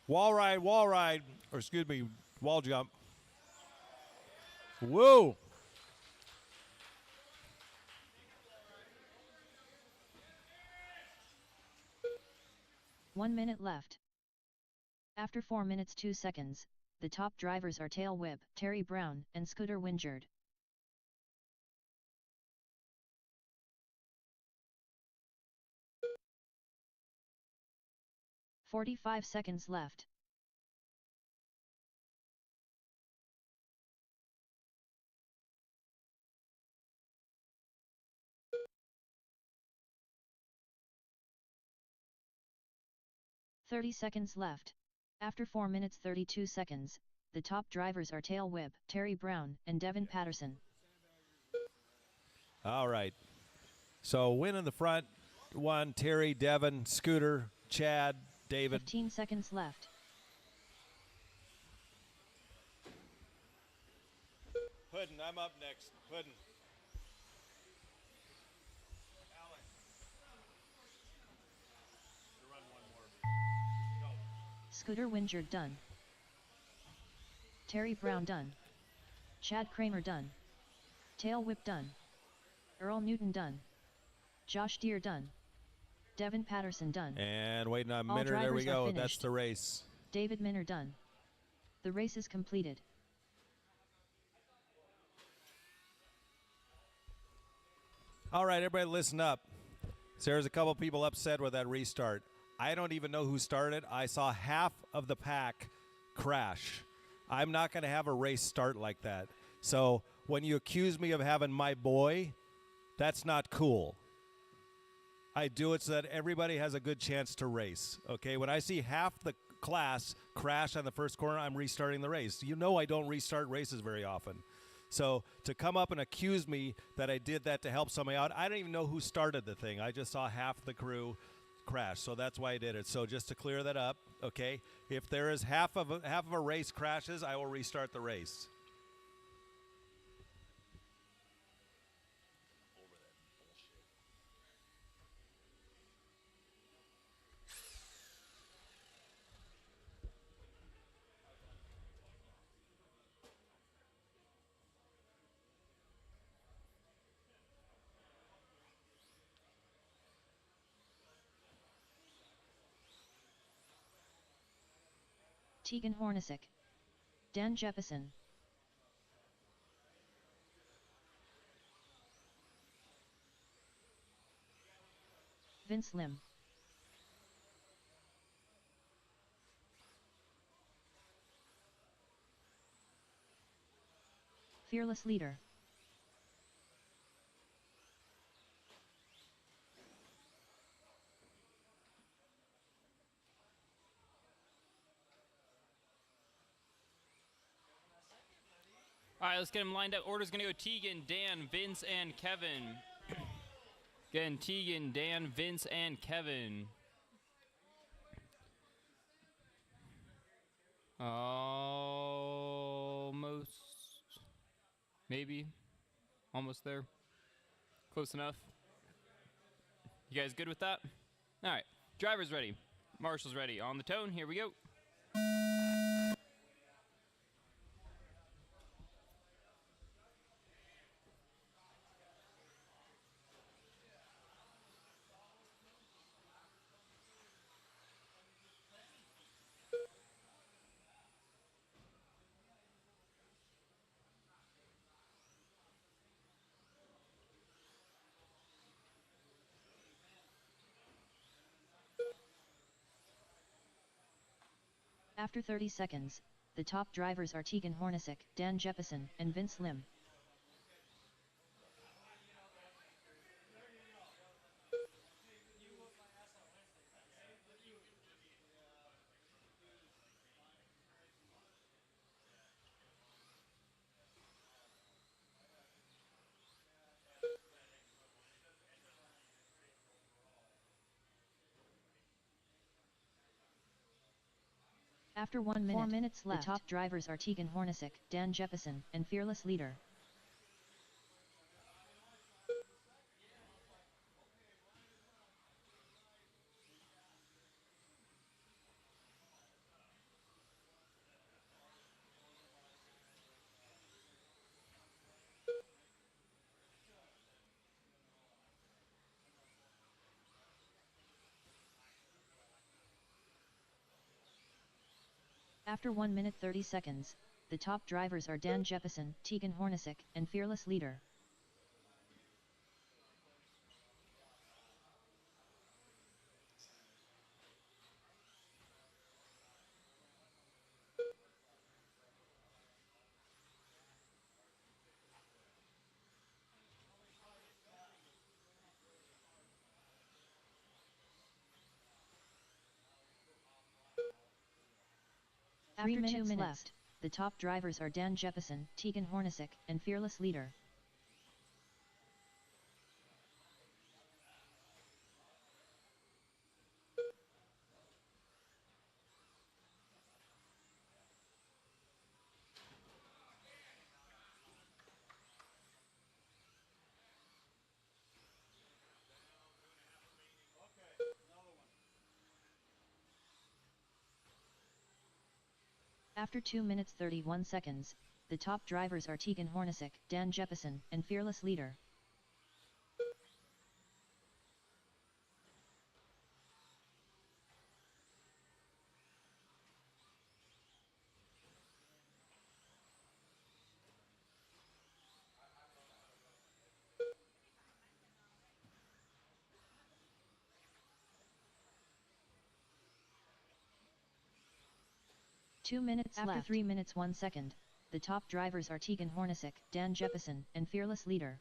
Wall ride, or excuse me, wall jump. Whoa! One minute left. After 4 minutes 2 seconds, the top drivers are Tail Whip, Terry Brown, and Scooter Wingerd. "45 seconds left. "30 seconds left. After 4 minutes 32 seconds, the top drivers are Tail Whip, Terry Brown, and Devin Patterson. All right. So win in the front. 1, Terry, Devin, Scooter, Chad, David. 15 seconds left. Puddin', I'm up next. Puddin'. Scooter Wingerd done. Terry Brown done. Chad Kramer done. Tail Whip done. Earl Newton done. Josh Deere done. Devin Patterson done. And waiting on All Minner. There we drivers are go. That's finished. the race. David Minner done. The race is completed. All right, everybody listen up. So there's a couple people upset with that restart. I don't even know who started. I saw half of the pack crash. I'm not going to have a race start like that. So when you accuse me of having my boy, that's not cool. I do it so that everybody has a good chance to race. Okay, when I see half the class crash on the first corner, I'm restarting the race. You know I don't restart races very often. So to come up and accuse me that I did that to help somebody out, I don't even know who started the thing. I just saw half the crew crash, so that's why I did it. So just to clear that up, okay, if there is half of a race crashes, I will restart the race. Tegan Hornacek. Dan Jefferson. Vince Lim. Fearless Leader. All right, let's get them lined up. Order's going to go Tegan, Dan, Vince, and Kevin. Again, Tegan, Dan, Vince, and Kevin. Almost. Maybe. Almost there. Close enough. You guys good with that? All right. Driver's ready. Marshall's ready. On the tone. Here we go. After 30 seconds, the top drivers are Tegan Hornacek, Dan Jeppesen, and Vince Lim. After 1 minute, 4 minutes left. The top drivers are Tegan Hornacek, Dan Jeppesen, and Fearless Leader. After 1 minute 30 seconds, the top drivers are Dan Jeppesen, Tegan Hornacek, and Fearless Leader. After 2 minutes left, the top drivers are Dan Jeppesen, Tegan Hornacek, and Fearless Leader. After 2 minutes 31 seconds, the top drivers are Tegan Hornacek, Dan Jeppesen, and Fearless Leader. After 3 minutes 1 second, the top drivers are Tegan Hornacek, Dan Jeppesen, and Fearless Leader.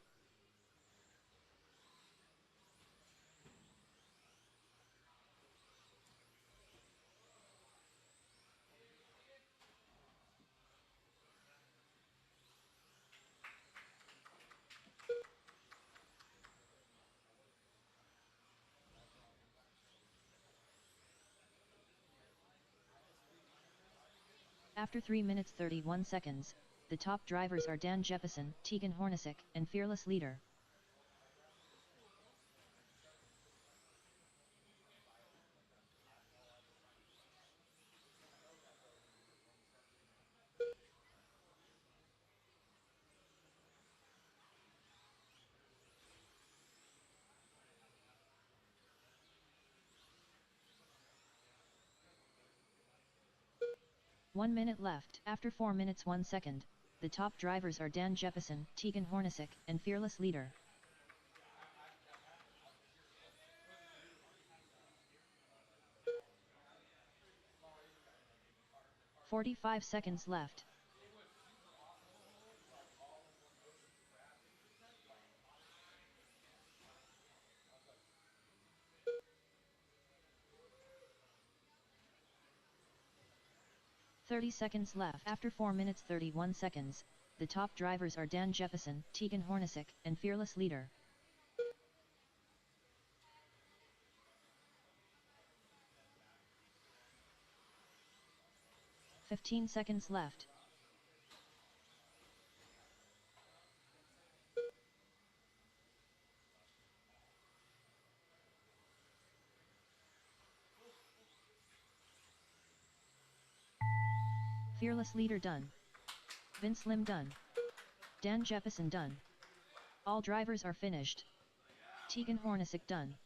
After 3 minutes 31 seconds, the top drivers are Dan Jeppesen, Tegan Hornacek, and Fearless Leader. One minute left. After 4 minutes 1 second, the top drivers are Dan Jeppesen, Tegan Hornacek, and Fearless Leader. "45 seconds left. "30 seconds left. After 4 minutes 31 seconds, The top drivers are Dan Jefferson, Tegan Hornacek, and Fearless Leader. 15 seconds left. Fearless Leader done. Vince Lim done. Dan Jefferson done. All drivers are finished. Tegan Hornacek done.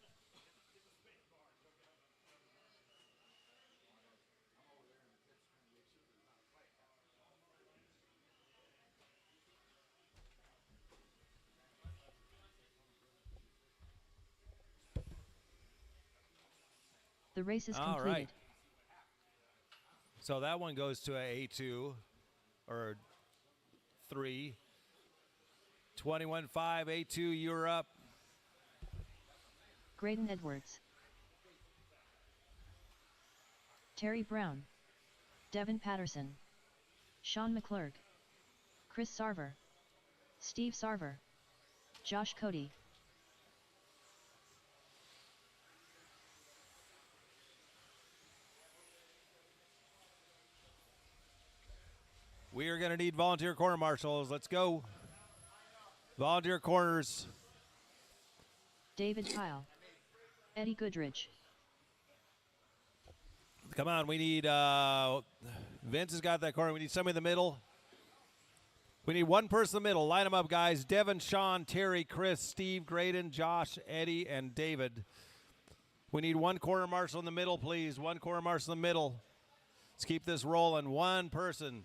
The race is All completed. right. So that one goes to a A2 or 3. 21-5 A2, you're up. Graydon Edwards. Terry Brown. Devin Patterson. Sean McClurg. Chris Sarver. Steve Sarver. Josh Cody. We are going to need volunteer corner marshals. Let's go. Volunteer corners. David Kyle. Eddie Goodrich. Come on, we need, Vince has got that corner. We need somebody in the middle. We need one person in the middle. Line them up, guys. Devin, Sean, Terry, Chris, Steve, Graydon, Josh, Eddie, and David. We need one corner marshal in the middle, please. One corner marshal in the middle. Let's keep this rolling. One person.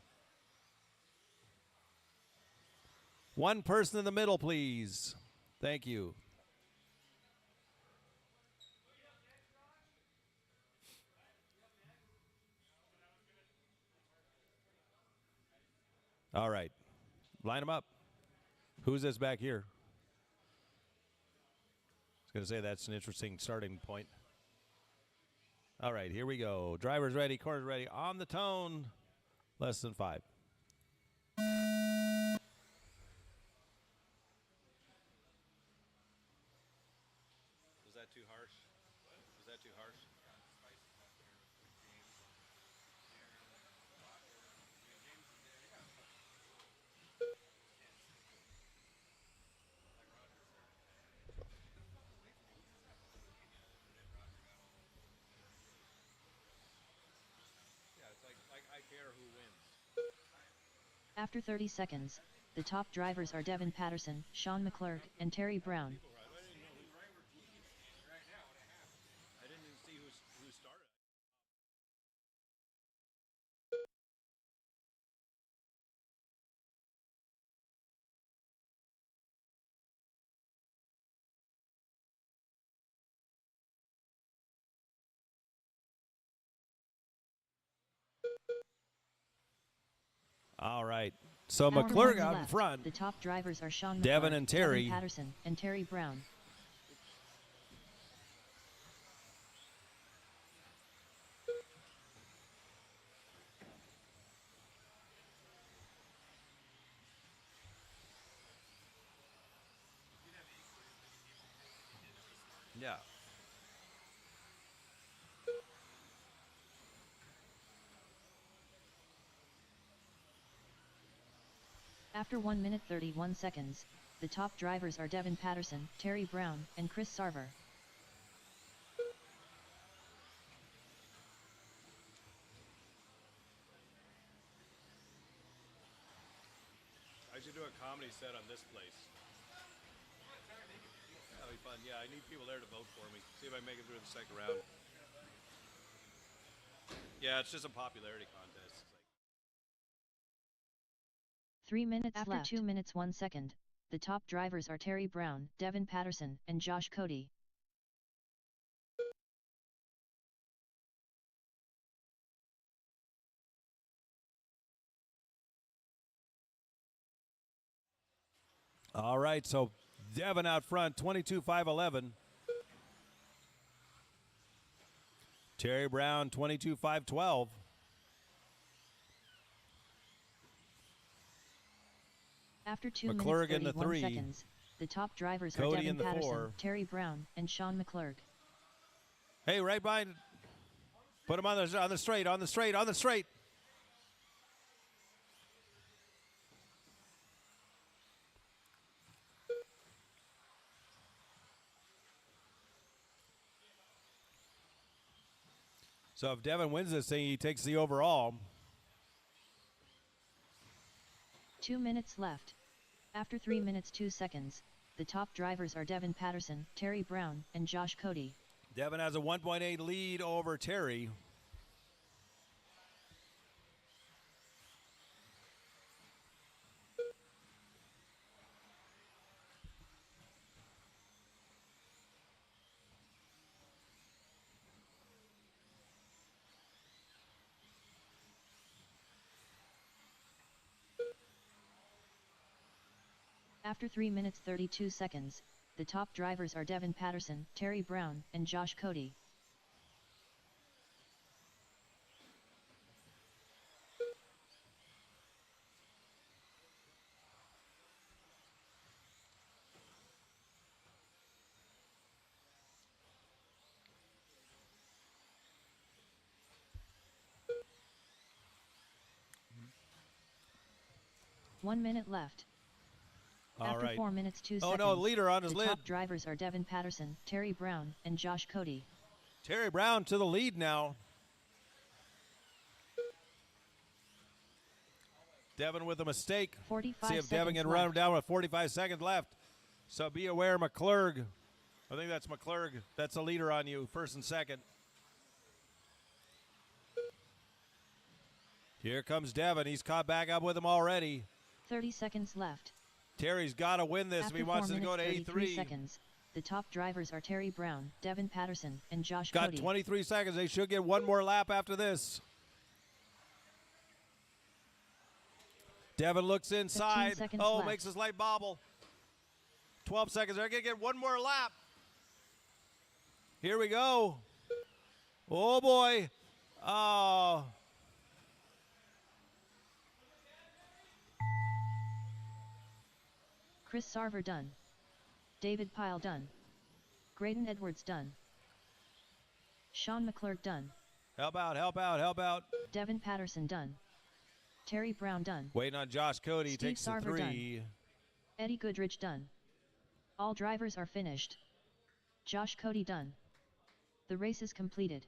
One person in the middle, please. Thank you. All right. Line them up. Who's this back here? I was going to say that's an interesting starting point. All right, here we go. Drivers ready, corners ready. On the tone. Less than 5. Was that too harsh? Was that too harsh? Yeah, it's like I care who wins. After 30 seconds, the top drivers are Devin Patterson, Sean McClurg, and Terry Brown. I didn't even see who started. All right. So Hour McClurg one out in left. front. The top drivers are Sean Devin McClurg, and Terry. Devin Patterson, and Terry Brown. Yeah. After 1 minute 31 seconds, the top drivers are Devin Patterson, Terry Brown, and Chris Sarver. I should do a comedy set on this place. That'll be fun. Yeah, I need people there to vote for me. See if I make it through the second round. Yeah, it's just a popularity contest. It's like 3 minutes After left. 2 minutes 1 second, the top drivers are Terry Brown, Devin Patterson, and Josh Cody. all right, so Devin out front, 22-5-11. Terry Brown, 22-5-12. After 2 McClurg in minutes the 31 3. seconds, the top drivers Cody are Devin in the Patterson, 4. Terry Brown, and Sean McClurg. Hey, right behind. Put him on the straight, on the straight, on the straight. So if Devin wins this thing, he takes the overall. 2 minutes left. After 3 minutes 2 seconds, the top drivers are Devin Patterson, Terry Brown, and Josh Cody. Devin has a 1.8 lead over Terry. After 3 minutes 32 seconds, the top drivers are Devin Patterson, Terry Brown, and Josh Cody. One minute left. After 4 minutes 2 seconds, no, leader on his the lid. top drivers are Devin Patterson, Terry Brown, and Josh Cody. Terry Brown to the lead now. Devin with a mistake. 45 See if Devin seconds can run him left. down with 45 seconds left. So be aware, McClurg. I think that's McClurg. That's a leader on you, first and second. Here comes Devin. He's caught back up with him already. 30 seconds left. Terry's got to win this After if he 4 wants to minutes go to 33 A3. seconds, the top drivers are Terry Brown, Devin Patterson, and Josh Got Cody. 23 seconds. They should get one more lap after this. Devin looks inside. seconds Oh, left. makes his light bobble. 12 seconds. They're going to get one more lap. Here we go. Oh, boy. Oh. Chris Sarver done. David Pyle done. Graydon Edwards done. Sean McClurg done. Help out, help out, help out. Devin Patterson done. Terry Brown done. Waiting on Josh Cody. Steve Takes the Sarver 3. Eddie Goodrich done. All drivers are finished. Josh Cody done. The race is completed.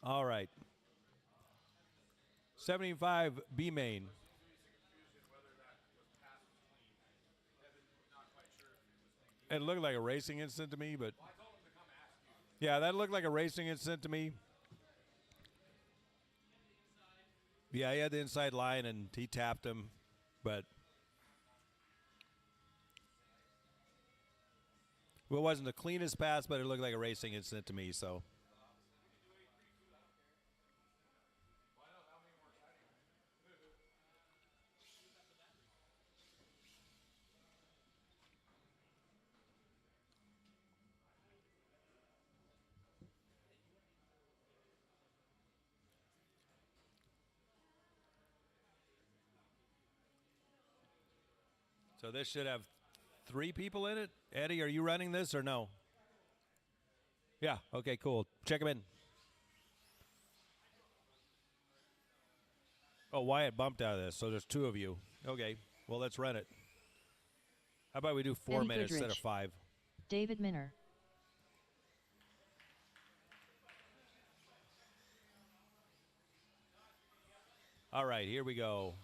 All right. 75 B main. It looked like a racing incident to me, but yeah, that looked like a racing incident to me. Yeah, he had the inside line and he tapped him, but well, it wasn't the cleanest pass, but it looked like a racing incident to me, so. So this should have 3 people in it. Eddie, are you running this or no? Yeah, okay, cool. Check him in. Oh, Wyatt bumped out of this, so there's 2 of you. Okay, well, let's run it. How about we do 4 Eddie minutes instead of Goodrich. 5? David Minner. All right, here we go.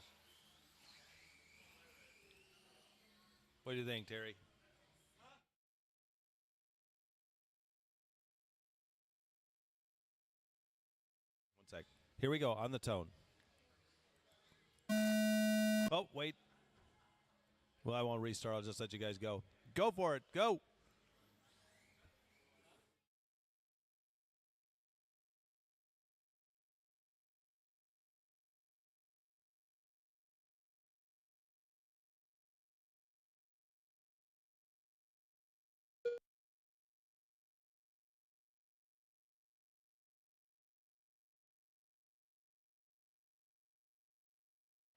What do you think, Terry? One sec. Here we go, on the tone. Oh, wait. Well, I won't restart. I'll just let you guys go. Go for it. Go.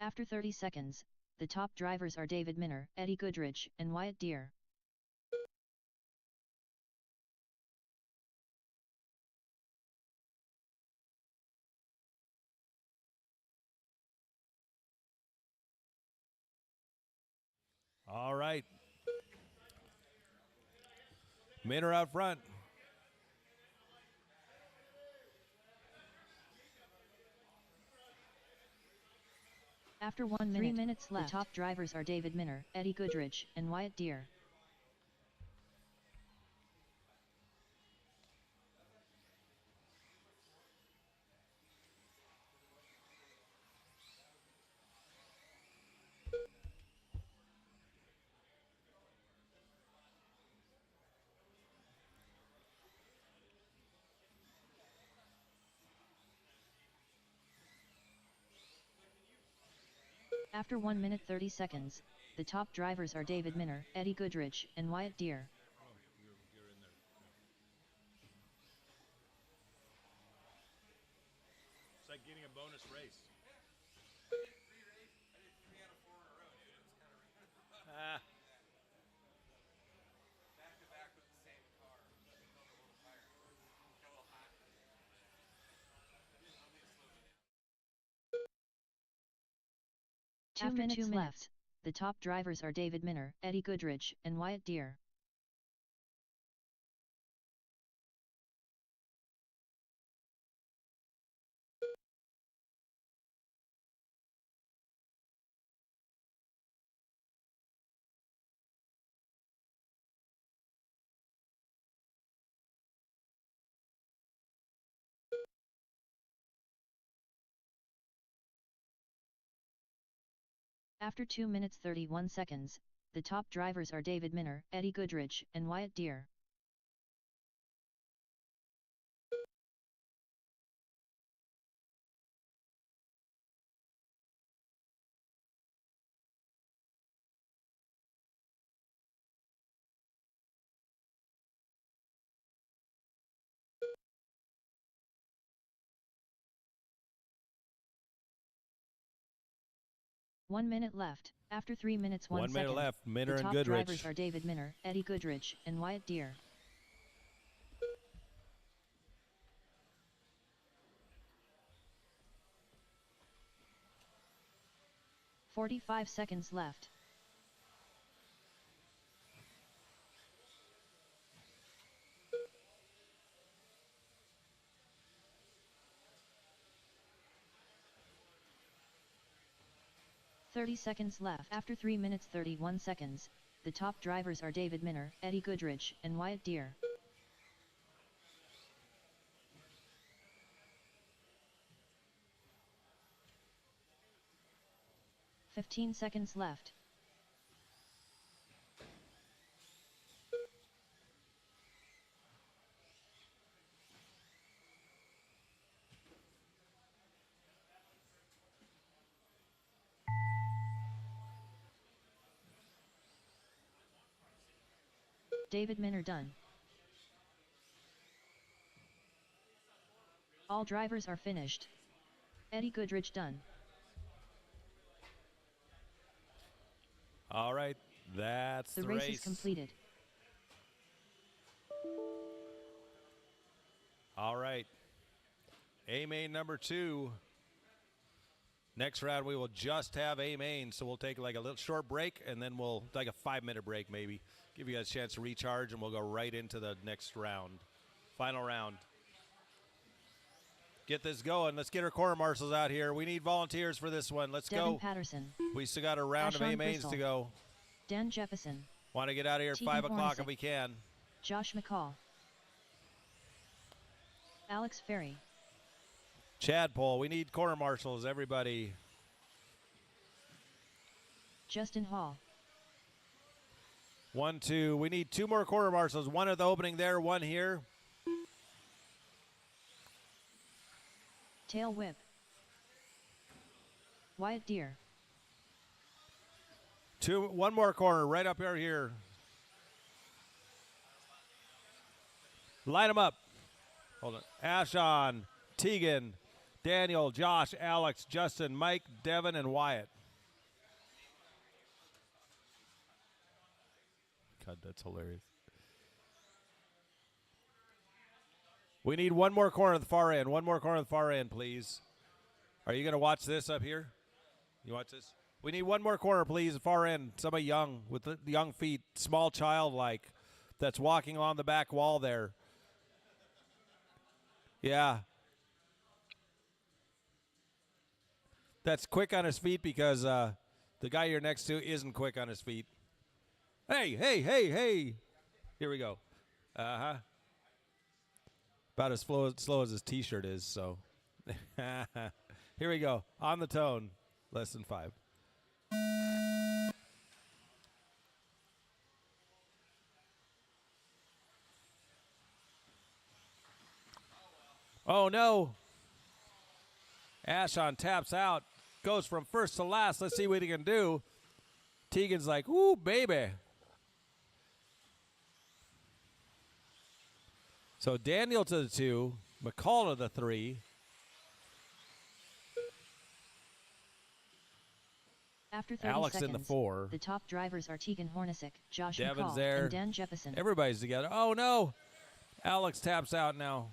After 30 seconds, the top drivers are David Minner, Eddie Goodrich, and Wyatt Deere. All right. Minner out front. After 1 minute, 3 minutes left, the top drivers are David Minner, Eddie Goodrich, and Wyatt Deere. After 1 minute 30 seconds, the top drivers are David Minner, Eddie Goodrich, and Wyatt Deere. It's like getting a bonus race. Ah. After 2 minutes left, the top drivers are David Minner, Eddie Goodrich, and Wyatt Deere. After 2 minutes 31 seconds, the top drivers are David Minner, Eddie Goodrich, and Wyatt Deere. One minute left. After 3 minutes 1 1 second, minute left. Minner the and top Goodrich. drivers are David Minner, Eddie Goodrich, and Wyatt Deere. 45 seconds left. "30 seconds left. After 3 minutes 31 seconds, the top drivers are David Minner, Eddie Goodrich, and Wyatt Deere. 15 seconds left. David Minner done. All drivers are finished. Eddie Goodrich done. All right, that's The race is completed. All right. A main number 2. Next round we will just have A main, so we'll take like a little short break, and then we'll take a 5-minute break maybe. Give you guys a chance to recharge, and we'll go right into the next round. Final round. Get this going. Let's get our quarter marshals out here. We need volunteers for this one. Let's Devin go. Patterson. We still got a round of Ashon A mains Bristol. to go. Dan Jefferson. Want to get out of here at Tegan 5 o'clock Hornacek. if we can. Josh McCall. Alex Ferry. Chad Pole. We need quarter marshals, everybody. Justin Hall. 1, 2. We need 2 more quarter marshals. 1 at the opening there, 1 here. Tail Whip. Wyatt Deere. 1 more corner right up here. Line them up. Hold on. Ashon, Tegan, Daniel, Josh, Alex, Justin, Mike, Devin, and Wyatt. God, that's hilarious. We need one more corner at the far end. One more corner at the far end, please. Are you going to watch this up here? You watch this? We need one more corner, please, at the far end. Somebody young with the young feet, small child like, that's walking on the back wall there. Yeah. That's quick on his feet because the guy you're next to isn't quick on his feet. Hey, hey, hey, hey. Here we go. Uh-huh. About as slow as his T-shirt is, so. Here we go. On the tone. Less than 5. Oh, no. Ashon taps out. Goes from first to last. Let's see what he can do. Tegan's like, ooh, baby. So Daniel to the 2. McCall to the 3. After 30 Alex seconds, in the 4. the top drivers are Tegan Hornacek, Josh Devin's McCall, there. and Dan Jeppesen. Everybody's together. Oh, no. Alex taps out now.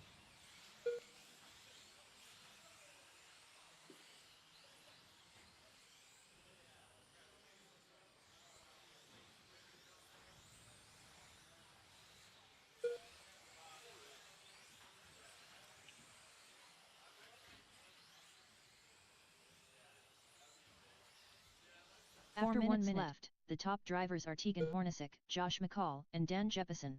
After 1 minute left, the top drivers are Tegan Hornacek, Josh McCall, and Dan Jeppesen.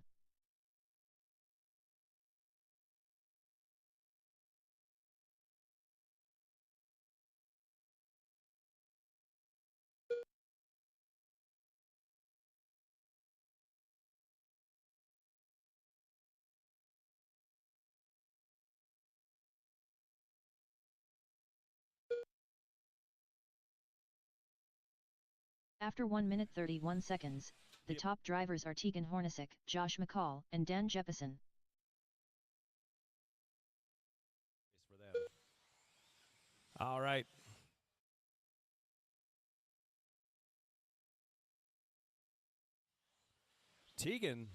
After 1 minute 31 seconds, the top drivers are Tegan Hornacek, Josh McCall, and Dan Jeppesen. All right. Tegan,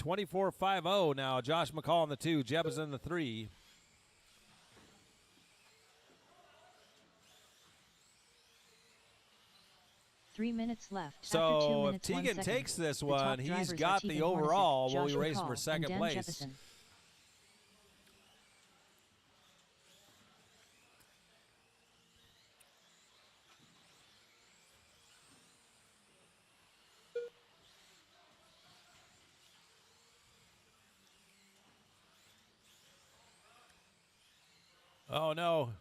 24.50 now. Josh McCall in the 2. Jeppesen in the 3. Three minutes left. So After 2 if minutes, Tegan 1 second, takes this the one, top he's drivers are got Tegan the Hornacek, overall. We'll be Josh racing McCall, for and second Dan place. Jeppesen. Oh, no.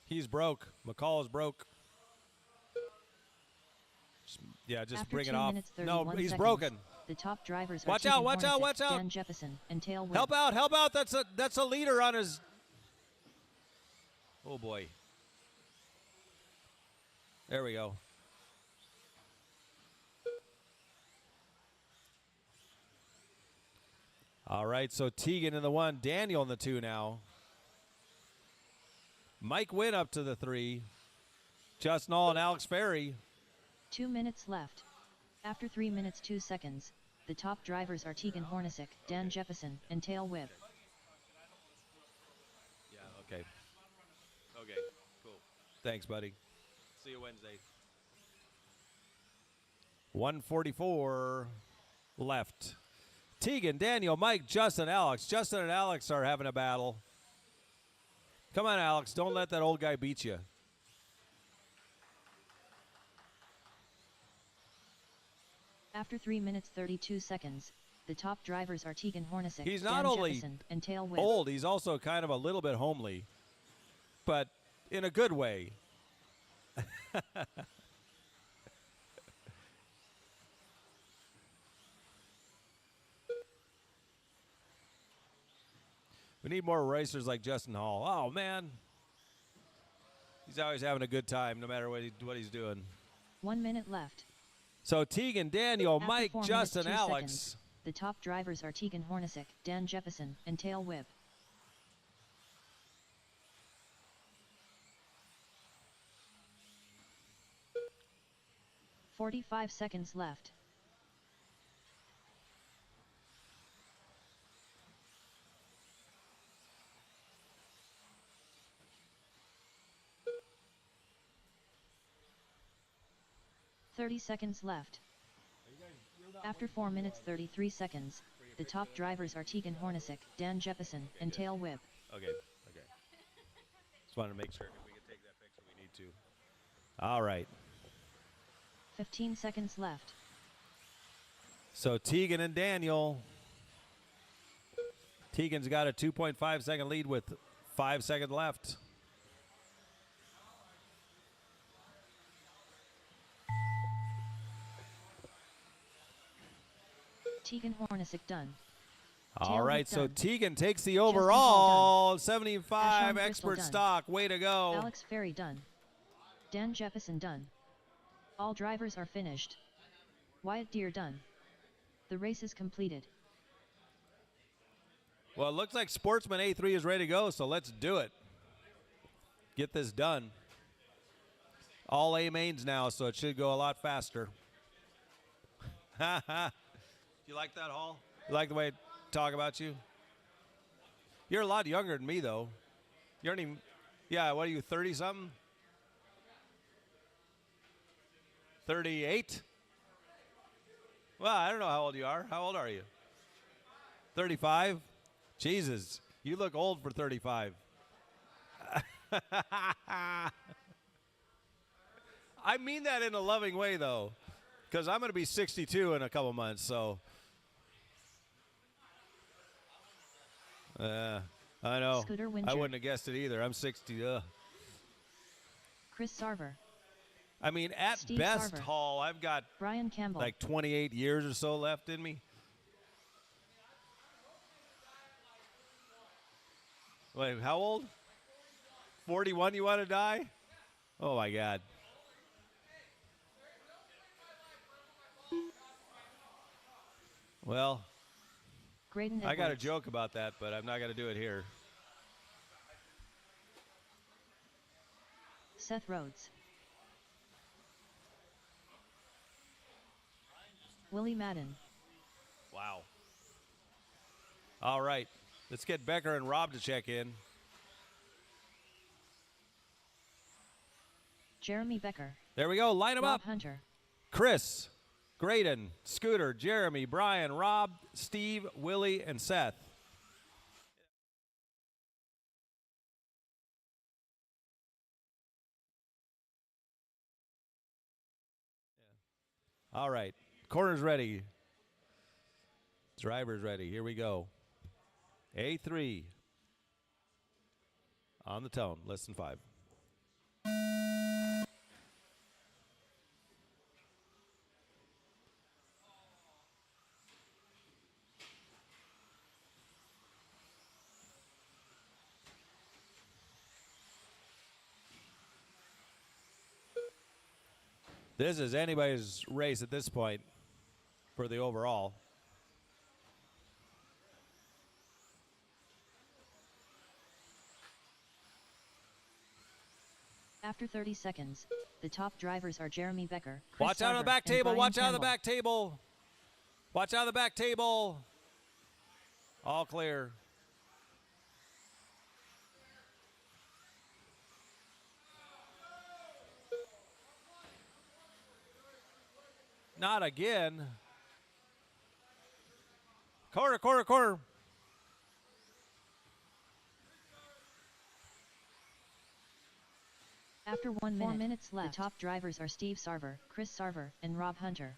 He's broke. McCall is broke. Yeah, just After bring 2 it off. minutes, No, 31 he's seconds, broken. The top drivers are Watch Tegan out, watch out, Hornacek, watch out. Dan Jeppesen, and Tail Whip. Help out, help out. That's a leader on his. Oh, boy. There we go. All right, so Tegan in the 1, Daniel in the 2 now. Mike Wynn up to the 3. Justin All and Alex Ferry. 2 minutes left. After 3 minutes 2 seconds, the top drivers are Tegan Hornacek, Dan Jeppesen, and Tail Whip. Yeah, okay. Okay, cool. Thanks, buddy. See you Wednesday. 1:44 left. Tegan, Daniel, Mike, Justin, Alex. Justin and Alex are having a battle. Come on, Alex. Don't let that old guy beat you. After 3 minutes 32 seconds, the top drivers are Tegan Hornacek, He's Dan not only Jeppesen, and Tail Whip. old, he's also kind of a little bit homely, but in a good way. We need more racers like Justin Hall. Oh, man. He's always having a good time no matter what he's doing. 1 minute left. So Tegan, Daniel, After Mike, 4 Justin, minutes, 2 Alex. seconds, the top drivers are Tegan Hornacek, Dan Jeppesen, and Tail Whip. 45 seconds left. 30 seconds left. After 4 minutes 33 seconds, the top drivers are Tegan Hornacek, Dan Jeppesen, and Tail Whip. Okay. Just wanted to make sure if we could take that picture, we need to. All right. 15 seconds left. So Tegan and Daniel. Tegan's got a 2.5 second lead with 5 seconds left. Tegan Hornacek done. All right, so done. Tegan takes the Justin Hall overall 75 Ashon Crystal expert done. stock. Way to go. Alex Ferry done. Dan Jeppesen done. All drivers are finished. Wyatt Deere done. The race is completed. Well, it looks like Sportsman A3 is ready to go, so let's do it. Get this done. All A mains now, so it should go a lot faster. You like that, Hall? You like the way I talk about you? You're a lot younger than me, though. You aren't even, yeah, what are you, 30-something? 38? Well, I don't know how old you are. How old are you? 35? Jesus, you look old for 35. I mean that in a loving way, though, because I'm going to be 62 in a couple months, so. I know. Scooter I Windsor. wouldn't have guessed it either. I'm 60. Chris Sarver. I mean, at Steve best, Sarver. Hall, I've got Brian Campbell. like 28 years or so left in me. Wait, how old? 41 you want to die? Oh, my God. Well, Graydon I got a Edwards. joke about that, but I'm not going to do it here. Seth Rhodes. Willie Madden. Wow. All right. Let's get Becker and Rob to check in. Jeremy Becker. There we go. Line them Rob up. Hunter. Chris, Graydon, Scooter, Jeremy, Brian, Rob, Steve, Willie, and Seth. All right. Corner's ready. Driver's ready. Here we go. A3. On the tone. Less than 5. This is anybody's race at this point for the overall. After 30 seconds, the top drivers are Jeremy Becker. Chris Watch out of the Sarver, back and table. Brian Watch out of the Campbell. back table. Watch out of the back table. All clear. Not again. Corner, corner, corner. After 1 minute, 4 minutes left, the top drivers are Steve Sarver, Chris Sarver, and Rob Hunter.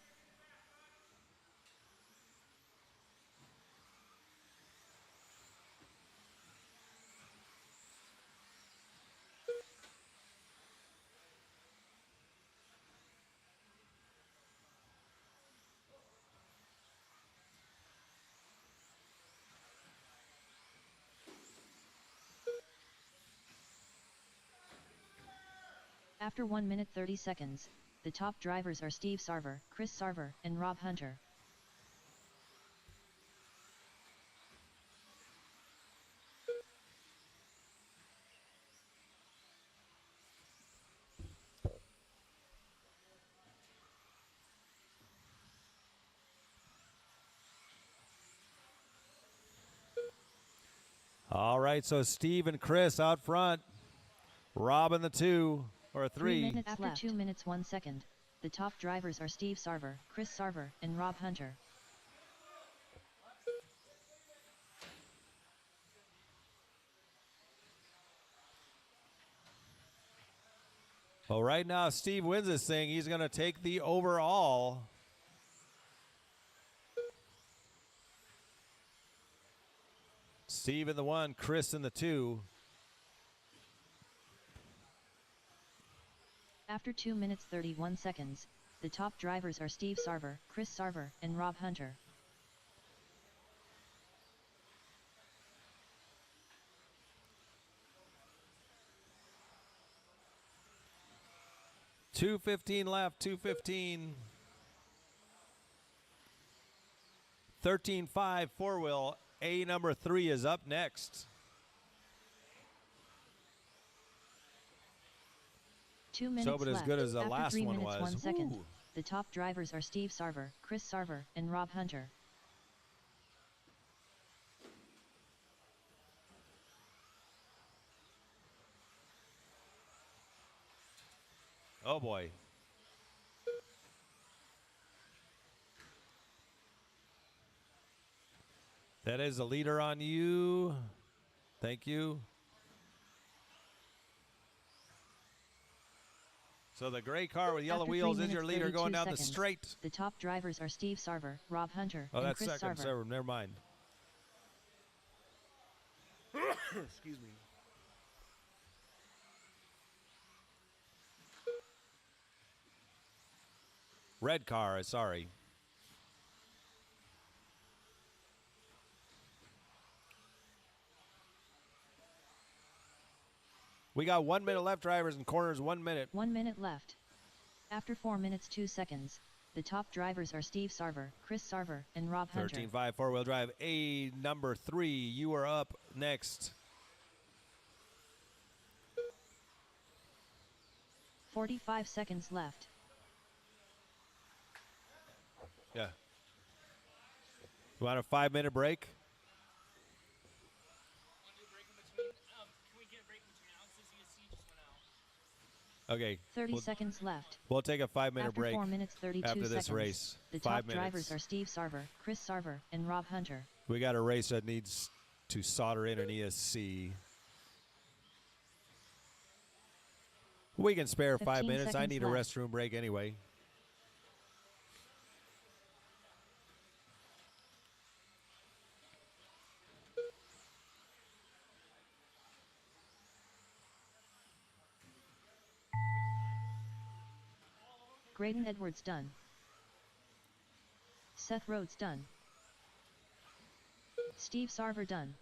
After 1 minute 30 seconds, the top drivers are Steve Sarver, Chris Sarver, and Rob Hunter. All right, so Steve and Chris out front. Rob in the 2 or 3. 3 minutes after left. 2 minutes 1 second, The top drivers are Steve Sarver, Chris Sarver, and Rob Hunter. Well, right now, Steve wins this thing. He's going to take the overall. Steve in the 1, Chris in the 2. After 2 minutes 31 seconds, the top drivers are Steve Sarver, Chris Sarver, and Rob Hunter. .215 left, 215. 13.5 four-wheel. A number 3 is up next. 2 minutes So, but as left. good as the After last 3 one minutes was. 1 second, Ooh. the top drivers are Steve Sarver, Chris Sarver, and Rob Hunter. Oh boy. That is a leader on you. Thank you. So the gray car with yellow After 3 wheels is your minutes, leader 32 going down the seconds, straight. The top drivers are Steve Sarver, Rob Hunter, Oh, and that's Chris second Sarver. server. Never mind. Excuse me. Red car, sorry. We got 1 minute left, drivers, and corners 1 minute. 1 minute left. After 4 minutes 2 seconds, the top drivers are Steve Sarver, Chris Sarver, and Rob Hunter. 13.5 four-wheel drive. A number 3, you are up next. 45 seconds left. Yeah. You want a 5-minute break? Okay. 30 seconds left. We'll take a 5-minute After break 4 minutes 32 after this seconds, race. the 5 top minutes. drivers are Steve Sarver, Chris Sarver, and Rob Hunter. We got a race that needs to solder in an ESC. We can spare 5 15 minutes. I seconds need a left. restroom break anyway. Graydon Edwards done. Seth Rhodes done. Steve Sarver done.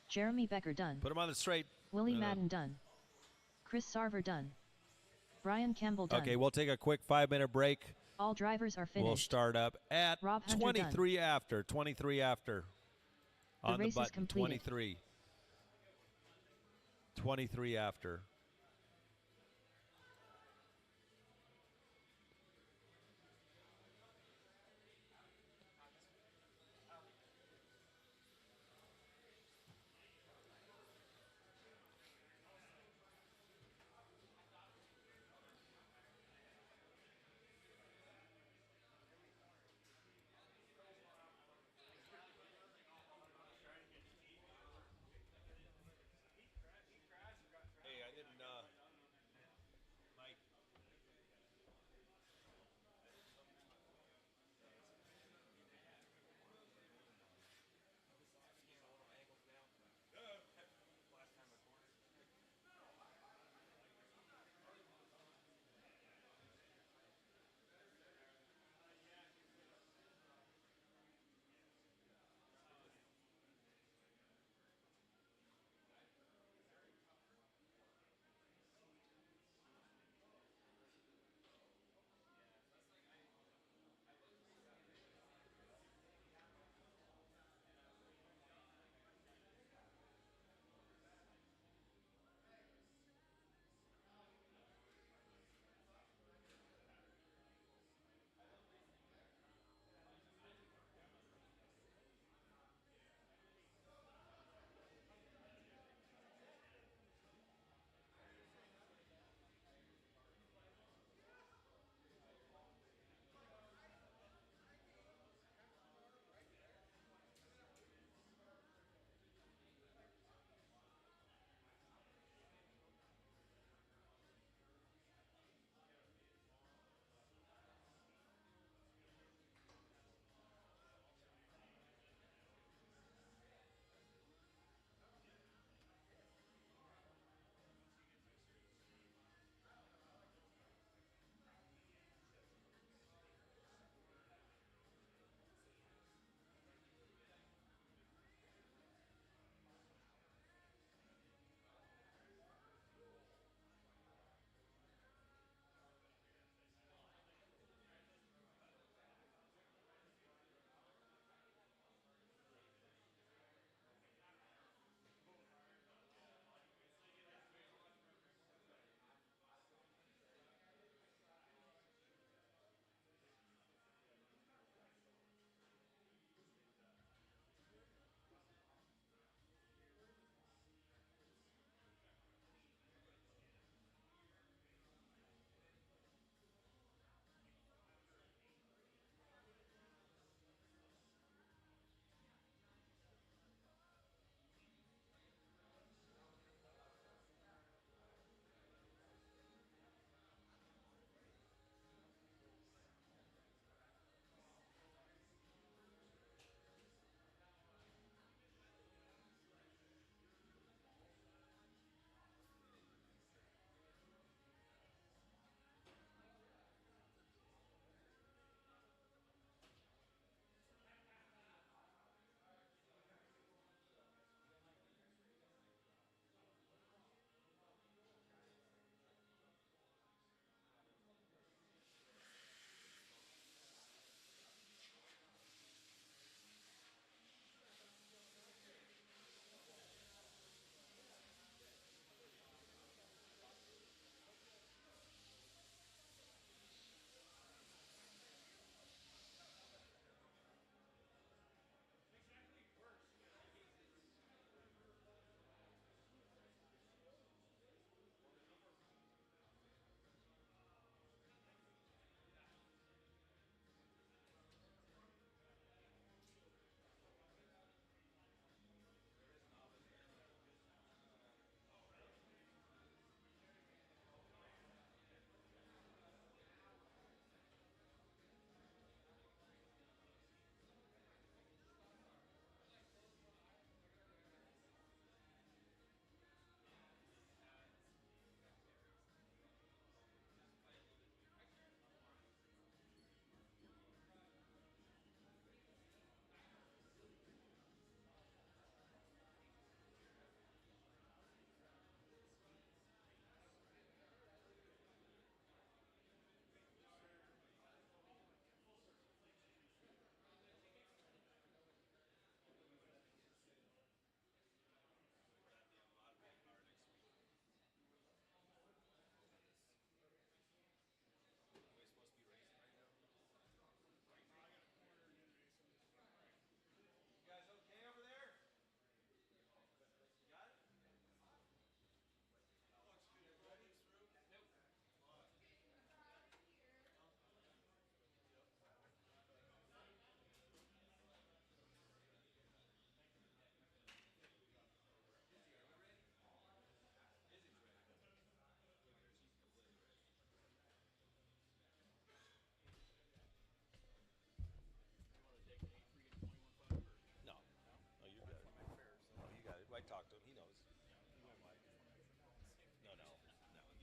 Jeremy Becker done. Put him on the straight. Willie Madden done. Chris Sarver done. Brian Campbell done. Okay, we'll take a quick 5-minute break. All drivers are finished. We'll start up at Rob Hunter 23 after. 23 after. The On the race is button. completed. 23. 23 after. Hey, I didn't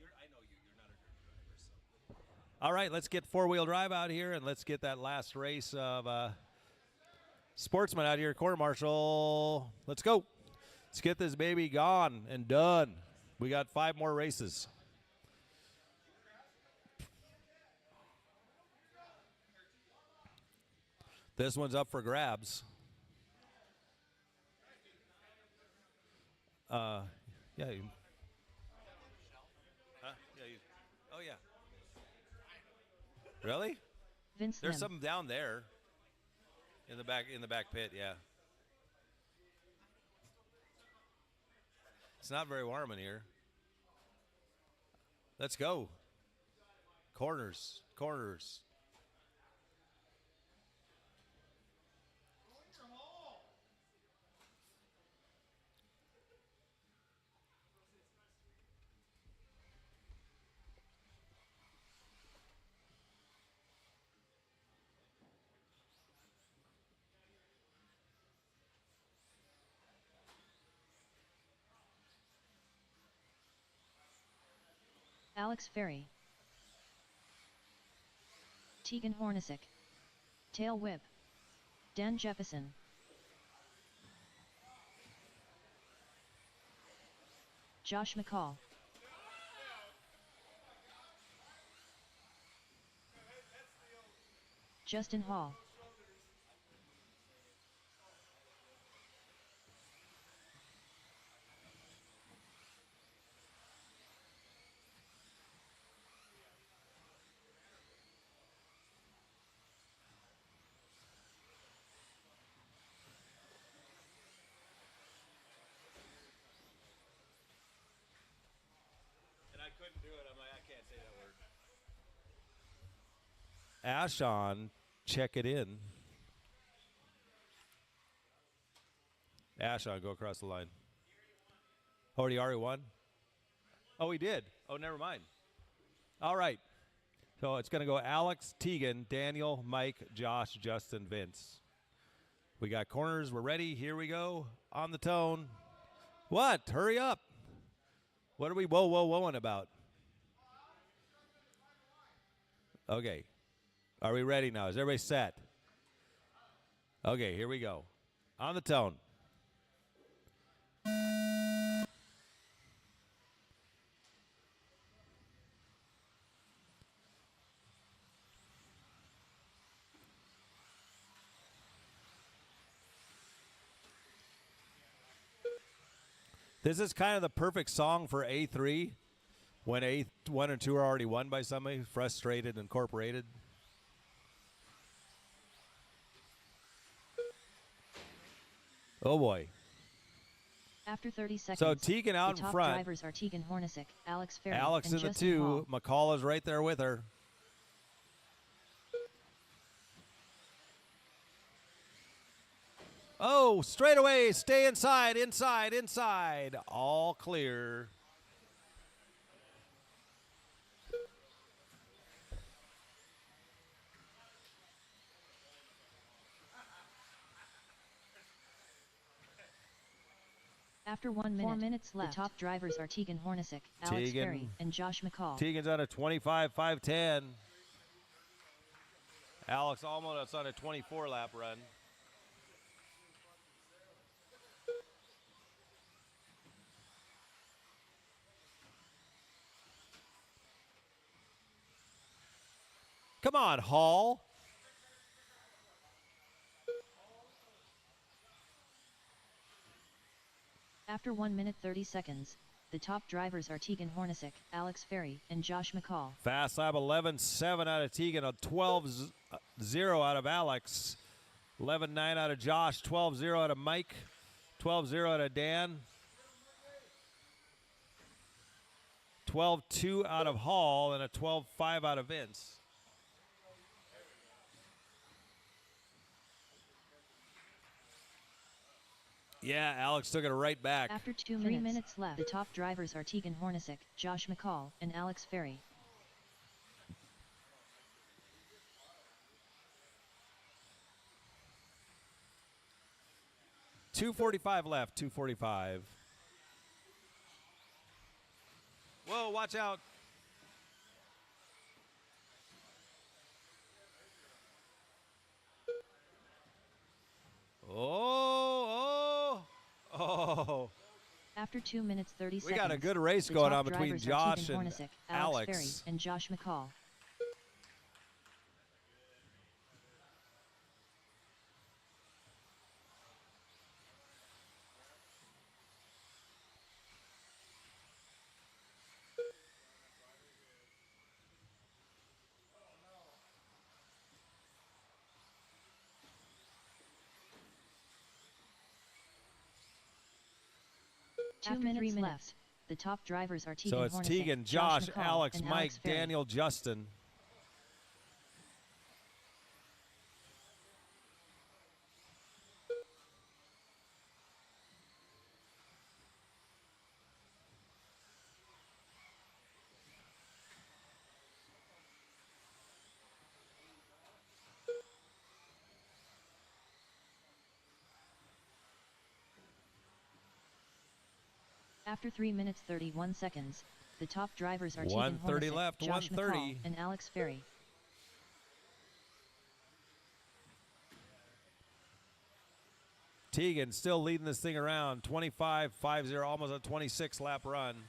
I know you. You're not a dirt driver. So. All right, let's get four-wheel drive out here, and let's get that last race of Sportsman out here. Quarter marshal, let's go. Let's get this baby gone and done. We got 5 more races. This one's up for grabs. Yeah. Huh? Yeah. Oh yeah. Really? Vince There's Lim. something down there. In the back pit, yeah. It's not very warm in here. Let's go. Corners. Alex Ferry. Tegan Hornacek. Tail Whip. Dan Jefferson. Josh McCall. Justin Hall. And I couldn't do it. I'm like, I can't say that word. Ashon, check it in. Ashon, go across the line. Oh, he already won? Oh, he did. Oh, never mind. All right. So it's going to go Alex, Tegan, Daniel, Mike, Josh, Justin, Vince. We got corners. We're ready. Here we go. On the tone. What? Hurry up. What are we whoa-ing about? Okay. Are we ready now? Is everybody set? Okay, here we go. On the tone. This is kind of the perfect song for A3 when A1 and 2 are already won by somebody, Frustrated Incorporated. Oh boy. After 30 seconds, So Tegan out the in top front. drivers are Tegan Hornacek, Alex Ferry, Alex and in the Justin 2. Hall. McCall is right there with her. Oh, straight away. Stay inside. All clear. After 1 minute, 4 minutes left, the top drivers are Tegan Hornacek, Alex Tegan. Ferry, and Josh McCall. Tegan's on a 25.510. Alex almost on a 24 lap run. Come on, Hall. After 1 minute 30 seconds, the top drivers are Tegan Hornacek, Alex Ferry, and Josh McCall. Fast lap 11.7 out of Tegan, a 12.0 out of Alex, 11.9 out of Josh, 12.0 out of Mike, 12.0 out of Dan, 12.2 out of Hall, and a 12.5 out of Vince. Yeah, Alex took it right back. After 3 minutes left, the top drivers are Tegan Hornacek, Josh McCall, and Alex Ferry. .245 left, 245. Whoa, watch out. Oh, oh, oh. After 2 minutes 30 We seconds, got a good race the going top on between drivers are Josh Tegan and Hornacek, Alex. Ferry, and Josh McCall. After 3 minutes left, the top drivers are Tegan So it's Hornacek, Tegan, Josh, McCall, Alex, and Mike, Alex Ferry. Daniel, Justin. After 3 minutes 31 seconds, the top drivers are Tegan 1:30 Hornacek, left, Josh 1:30. McCall, and Alex Ferry. Tegan still leading this thing around. 25-5-0, almost a 26-lap run.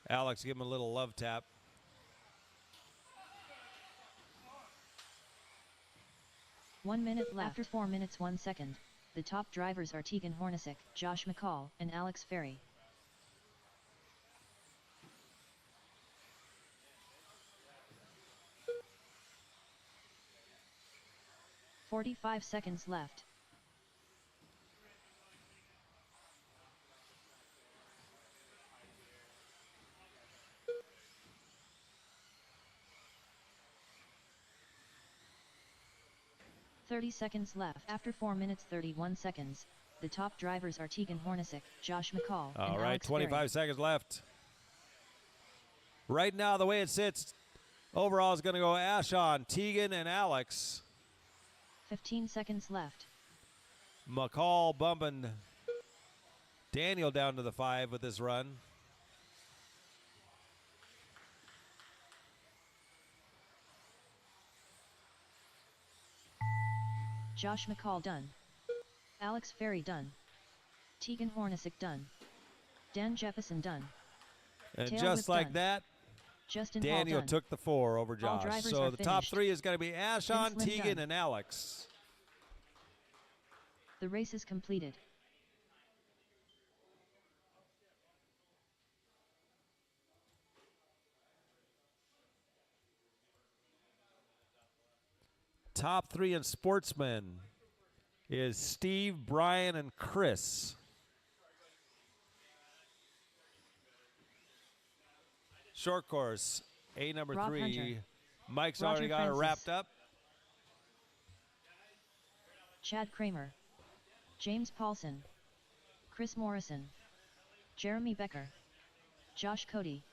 Alex, give him a little love tap. One minute left. After 4 minutes 1 second, the top drivers are Tegan Hornacek, Josh McCall, and Alex Ferry. "45 seconds left. "30 seconds left. After 4 minutes 31 seconds, the top drivers are Tegan Hornacek, Josh McCall, and All right, Alex 25 Ferry. seconds left. Right now, the way it sits, overall is going to go Ashon, Tegan, and Alex. 15 seconds left. McCall bumping Daniel down to the 5 with this run. Josh McCall done. Alex Ferry done. Tegan Hornacek done. Dan Jefferson done. And Tail just whip like done. that, Justin Hall Daniel done. took the 4 over All Josh. drivers So are the top finished. 3 is going to be Ashon, Vince Lin Tegan, done. and Alex. The race is completed. Top 3 in sportsmen is Steve, Brian, and Chris. Short course, A number Rob 3. Hunter. Mike's Roger already got it Francis. wrapped up. Chad Kramer. James Paulson. Chris Morrison. Jeremy Becker. Josh Cody.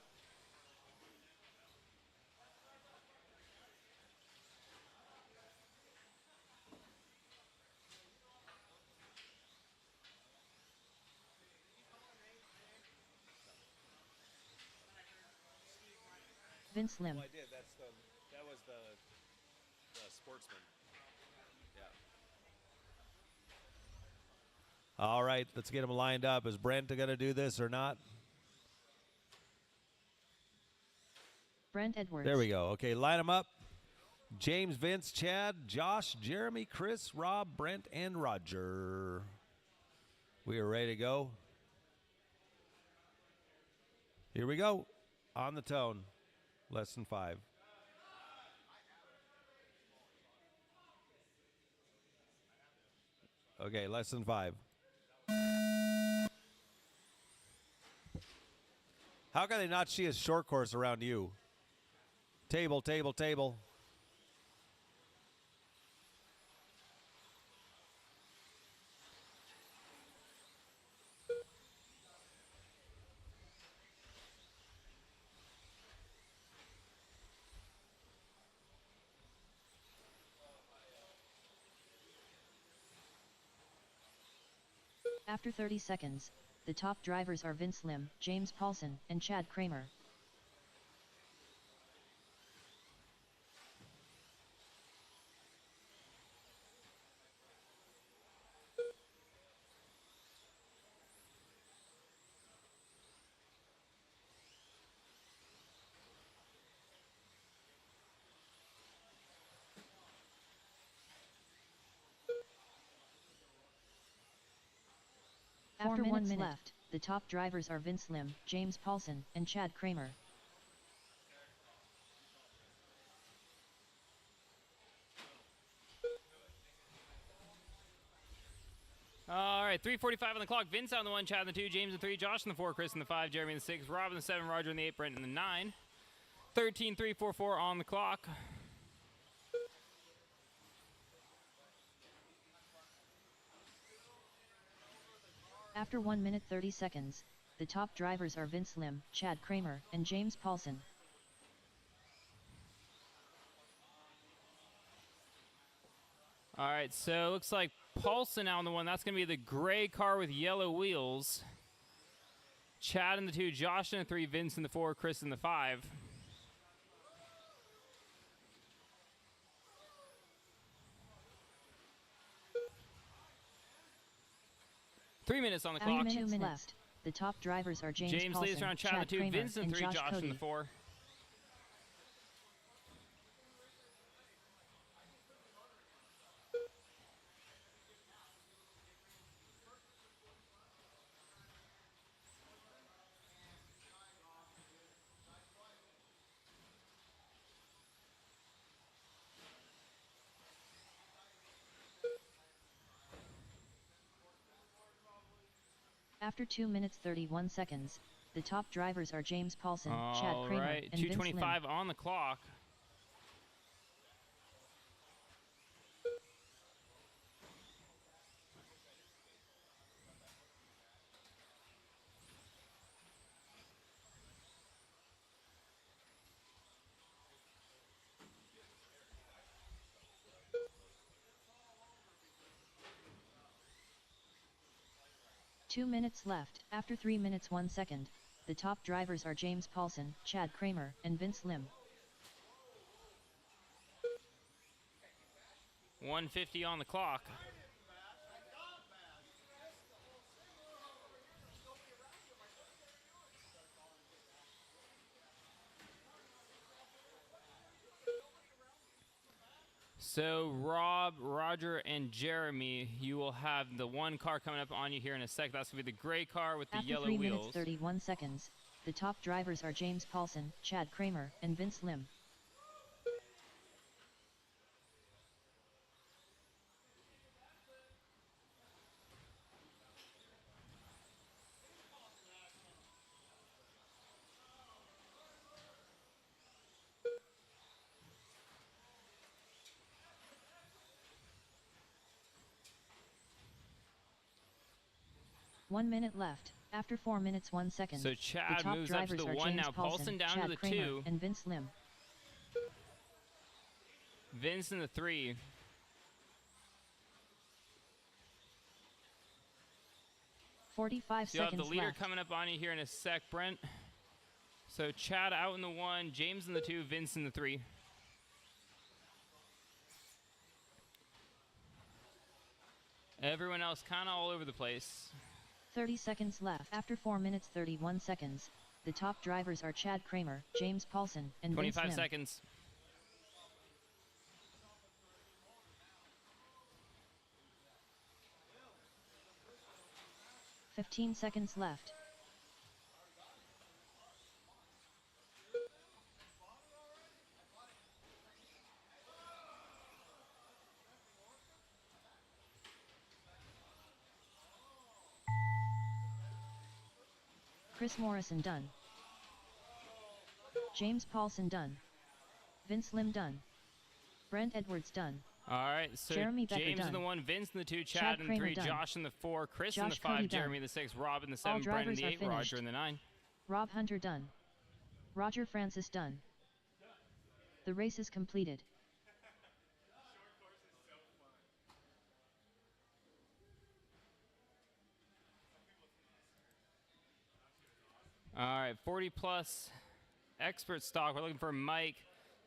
Vince Lim. I did. That was the sportsman. Yeah. All right, let's get them lined up. Is Brent going to do this or not? Brent Edwards. There we go. Okay, line them up. James, Vince, Chad, Josh, Jeremy, Chris, Rob, Brent, and Roger. We are ready to go. Here we go. On the tone. Less than 5. Okay, less than 5. How can they not see a short course around you? Table, table, table. After 30 seconds, the top drivers are Vince Lim, James Paulson, and Chad Kramer. After 1 minute left, the top drivers are Vince Lim, James Paulson, and Chad Kramer. All right, 3:45 on the clock. Vince on the 1, Chad on the 2, James on the 3, Josh on the 4, Chris on the 5, Jeremy on the 6, Rob on the 7, Roger on the 8, Brent on the 9. 13:344 on the clock. After 1 minute 30 seconds, the top drivers are Vince Lim, Chad Kramer, and James Paulson. All right, so it looks like Paulson now on the 1. That's going to be the gray car with yellow wheels. Chad in the 2, Josh in the 3, Vince in the 4, Chris in the 5. Three minutes on the clock. 2 minutes left. The top drivers are James Paulson, leads around Chad in the 2, Kramer, Vince in the 3, and Josh Cody. in the 4. After 2 minutes 31 seconds, the top drivers are James Paulson, Chad All Kramer, right, and Vince Lim. 2:25 on the clock. Two minutes left. After 3 minutes 1 second, the top drivers are James Paulson, Chad Kramer, and Vince Lim. 1:50 on the clock. So Rob, Roger, and Jeremy, you will have the 1 car coming up on you here in a sec. That's going to be the gray car with the After yellow 3 wheels. minutes 31 seconds, the top drivers are James Paulson, Chad Kramer, and Vince Lim. One minute left. After 4 minutes 1 second, So the Chad top moves up to drivers the are 1 James now. Paulson, Paulson down Chad to the Kramer, 2. and Vince Lim. Vince in the 3. Forty-five So you'll have seconds the leader left. coming up on you here in a sec, Brent. So Chad out in the 1, James in the 2, Vince in the 3. Everyone else kind of all over the place. 30 seconds left. After 4 minutes 31 seconds, the top drivers are Chad Kramer, James Paulson, and Vince 25 Lim. seconds. Fifteen seconds left. Chris Morrison done. James Paulson done. Vince Lim done. Brent Edwards done. All right, so Jeremy Becker James in done. the 1, Vince in the 2, Chad Chad in the Kramer 3, done. Josh in the 4, Chris in the Josh 5, Cody Jeremy done. in the 6, Rob in the All 7, Brent in drivers the are 8, finished. Roger in the 9. Rob Hunter done. Roger Francis done. The race is completed. All right, 40 plus expert stock. We're looking for Mike,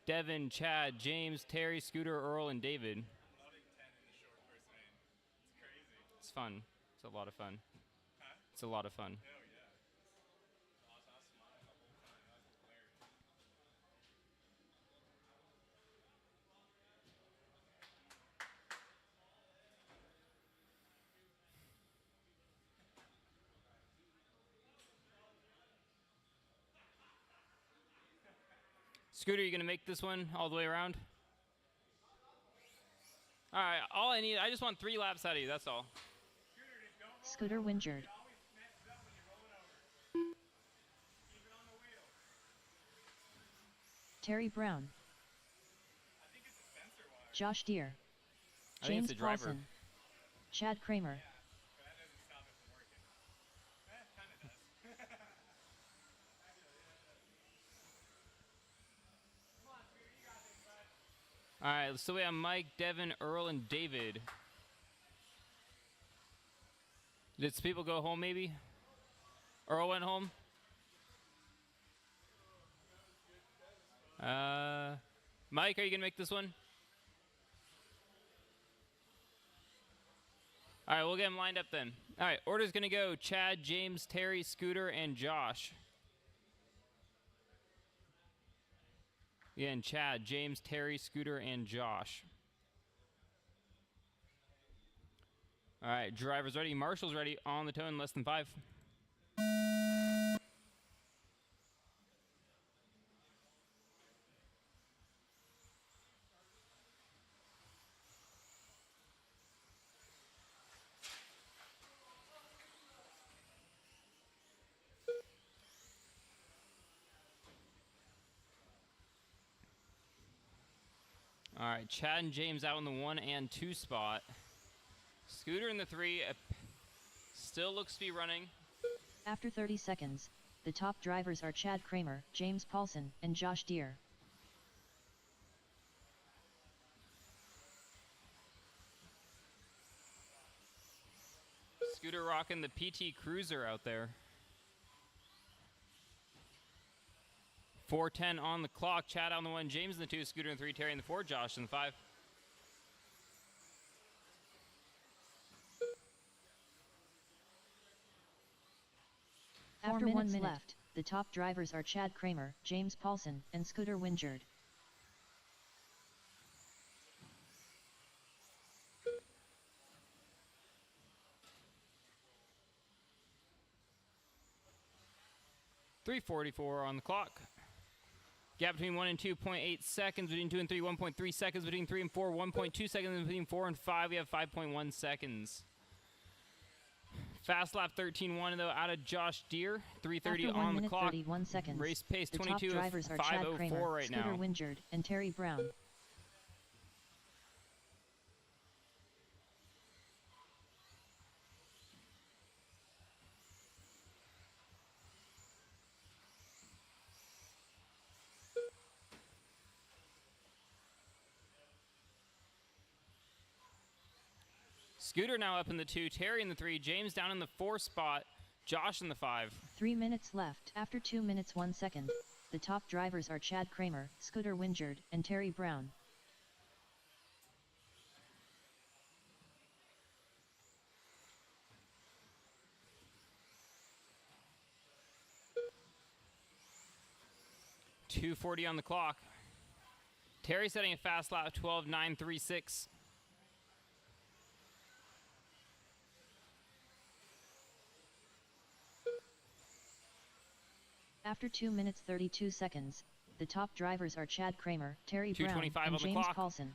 Devin, Chad, James, Terry, Scooter, Earl, and David. It's fun. It's a lot of fun. It's a lot of fun. Scooter, you gonna make this one all the way around? All right, all I just want 3 laps out of you, that's all. Scooter Wingerd. Terry Brown. Josh Deere. I think it's James the driver. Paulson. Chad Kramer. All right, so we have Mike, Devin, Earl, and David. Did some people go home maybe? Earl went home? Mike, are you gonna make this one? All right, we'll get him lined up then. All right, order's gonna go Chad, James, Terry, Scooter, and Josh. Again, Chad, James, Terry, Scooter, and Josh. All right, driver's ready. Marshall's ready. On the toe in less than 5. All right, Chad and James out in the 1 and 2 spot. Scooter in the 3, still looks to be running. After 30 seconds, the top drivers are Chad Kramer, James Paulson, and Josh Deere. Scooter rocking the PT Cruiser out there. 4:10 on the clock. Chad on the 1, James in the 2, Scooter in the 3, Terry in the 4, Josh in the 5. After 1 minute left, the top drivers are Chad Kramer, James Paulson, and Scooter Wingerd. .344 on the clock. Gap between 1 and 2, 0.8 seconds. Between 2 and 3, 1.3 seconds. Between 3 and 4, 1.2 seconds. And between 4 and 5, we have 5.1 seconds. Fast lap 13.1 though out of Josh Deere. 3:30 After 1 on the minute clock. 31 seconds, Race pace the top 22 drivers are Chad 5:04 Kramer, right Scooter now. Wingerd, and Terry Brown. Scooter now up in the 2, Terry in the 3, James down in the 4 spot, Josh in the 5. 3 minutes left. After 2 minutes 1 second, the top drivers are Chad Kramer, Scooter Wingerd, and Terry Brown. .240 on the clock. Terry setting a fast lap 12.936. After 2 minutes 32 seconds, the top drivers are Chad Kramer, Terry Brown, 2:25 and on the James clock. Paulson.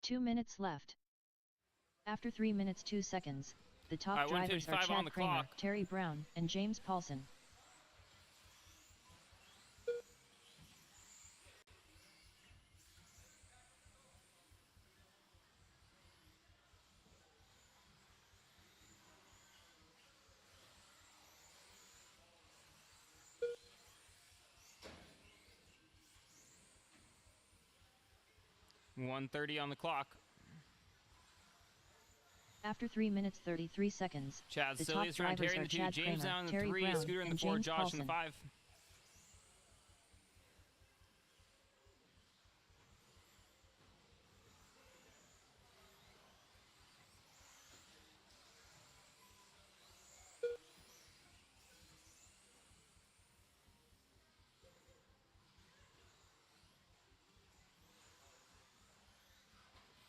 Two minutes left. After 3 minutes 2 seconds, the top Alright, drivers are 1:55 on Chad the Kramer, clock. Terry Brown, and James Paulson. 1:30 on the clock. After 3 minutes 33 seconds, Chad the top Sillius around drivers Terry in are the 2, Chad James Kramer, down in the Terry 3, Brown, Scooter in the and 4, James Josh in the Paulson. 5.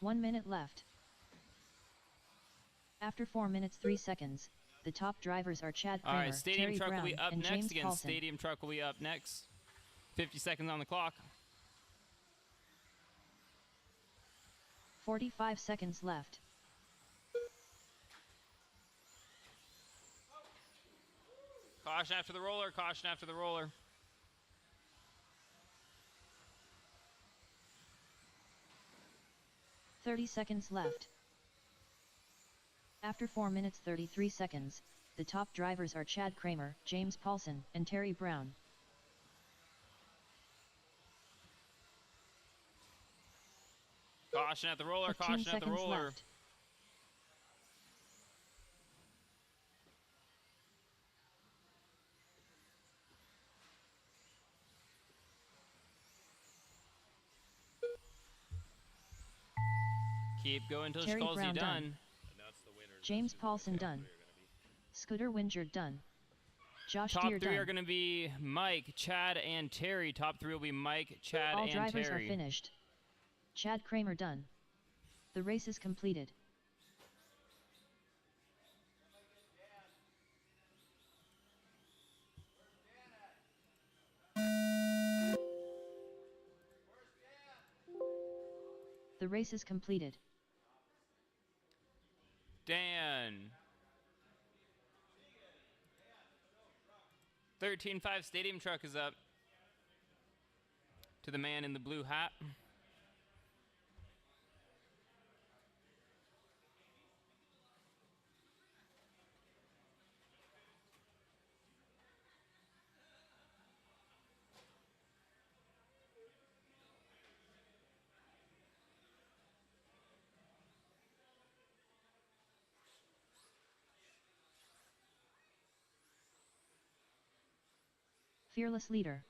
One minute left. After 4 minutes 3 seconds, the top drivers are Chad All Kramer, right, Stadium Terry Truck Brown, will be up and next James again. Paulson. Stadium Truck will be up next. 50 seconds on the clock. 45 seconds left. Caution after the roller, caution after the roller. "30 seconds left. After 4 minutes 33 seconds, the top drivers are Chad Kramer, James Paulson, and Terry Brown. Caution at the roller, 15 caution at the seconds roller. left. Keep going till she Terry calls you Brown done. done. James Paulson done. Scooter Wingert done. Josh Top Deere 3 done. are going to be Mike, Chad, and Terry. Top 3 will be Mike, Chad, All and drivers Terry. are finished. Chad Kramer done. The race is completed. The race is completed. Dan. 13.5 Stadium Truck is up. To the man in the blue hat. Fearless leader.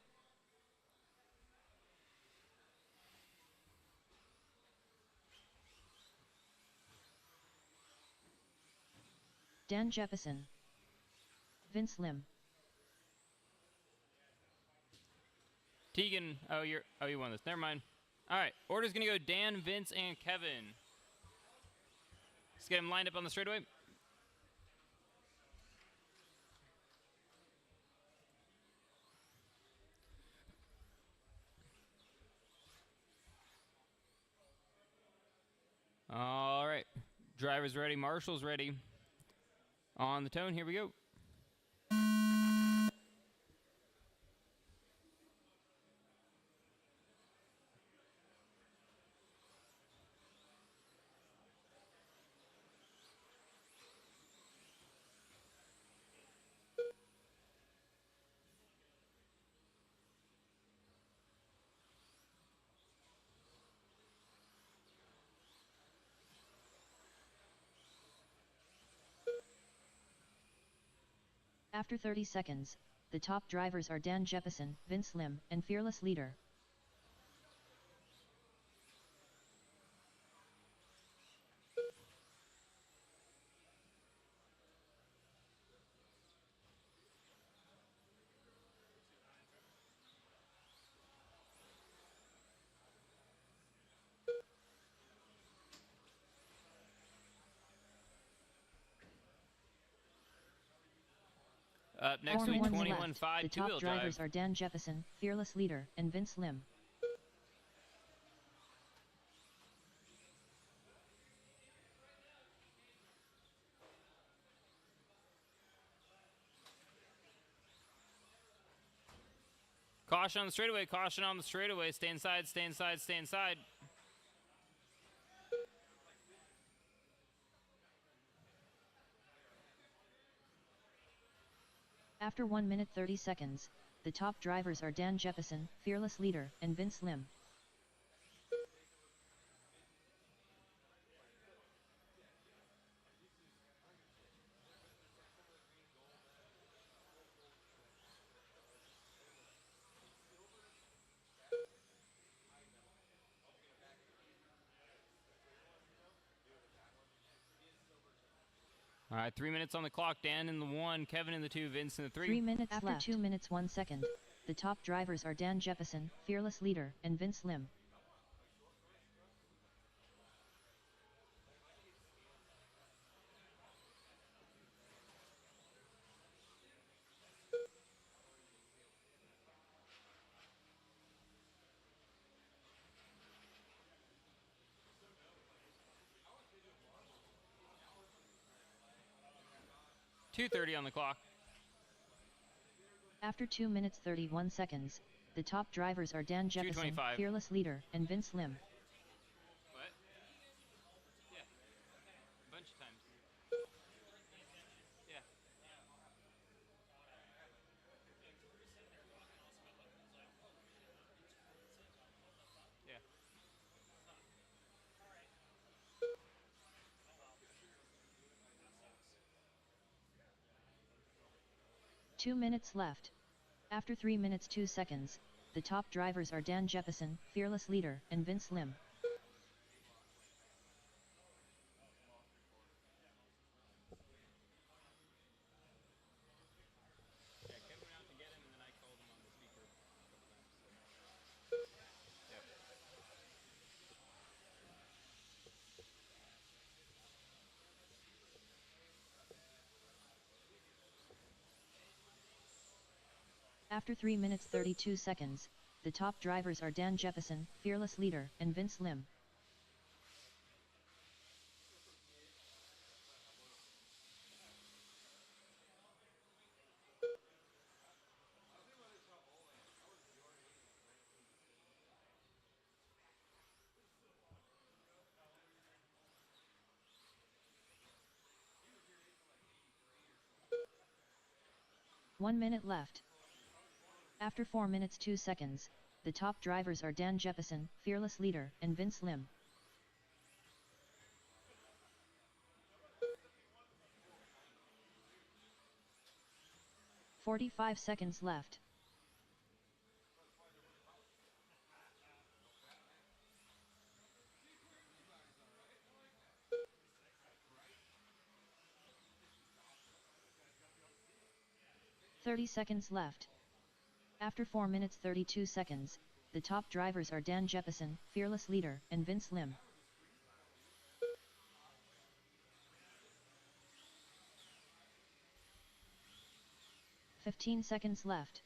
Dan Jefferson. Vince Lim. Tegan, you won this. Never mind. All right, order's gonna go Dan, Vince, and Kevin. Let's get them lined up on the straightaway. All right, driver's ready, marshal's ready. On the tone, here we go. After 30 seconds, the top drivers are Dan Jefferson, Vince Lim, and Fearless leader. Up next 4 week, minutes 21.5 left. The top two-wheel drivers drive. are Dan Jefferson, Fearless leader, and Vince Lim. Caution on the straightaway, caution on the straightaway. Stay inside, stay inside, stay inside. After 1 minute 30 seconds, the top drivers are Dan Jefferson, Fearless leader, and Vince Lim. All right, 3 minutes on the clock. Dan in the 1, Kevin in the 2, Vince in the 3. 3 minutes after left. 2 minutes 1 second. The top drivers are Dan Jeppesen, Fearless Leader, and Vince Lim. .230 on the clock. After 2 minutes 31 seconds, the top drivers are Dan Jeppesen, Fearless Leader, and Vince Lim. What? Yeah. A bunch of times. Yeah. Yeah. 2 minutes left. After 3 minutes 2 seconds, the top drivers are Dan Jeppesen, Fearless Leader, and Vince Lim. Yeah, Kevin went out to get him, and then I called him on the speaker a couple times. Yep. After 3 minutes 32 seconds, the top drivers are Dan Jeppesen, Fearless Leader, and Vince Lim. One minute left. After 4 minutes 2 seconds, the top drivers are Dan Jeppesen, Fearless Leader, and Vince Lim. "45 seconds left. "30 seconds left. After 4 minutes 32 seconds, the top drivers are Dan Jeppesen, Fearless Leader, and Vince Lim. "15 seconds left.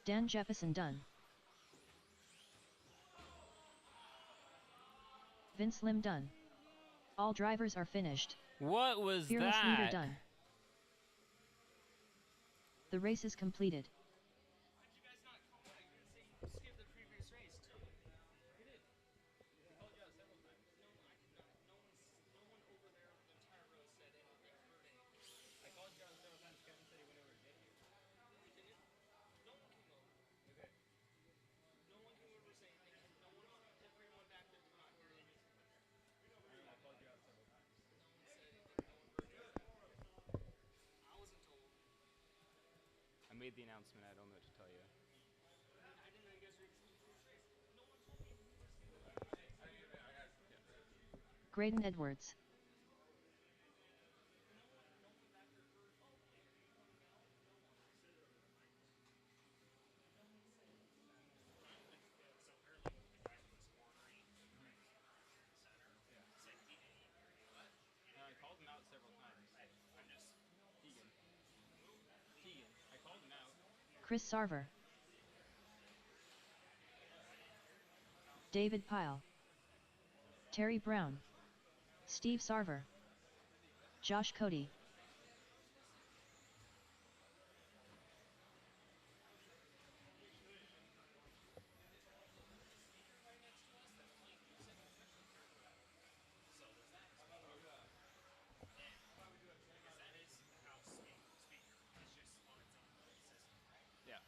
Dan Jeppesen done. Vince Lim done. All drivers are finished. What was Fearless that? Leader done. The race is completed. I made the announcement. I don't know what to tell you. Graydon Edwards. I called him out several times. Tegan. I called him out. Chris Sarver. David Pyle. Terry Brown. Steve Sarver. Josh Cody. Yeah.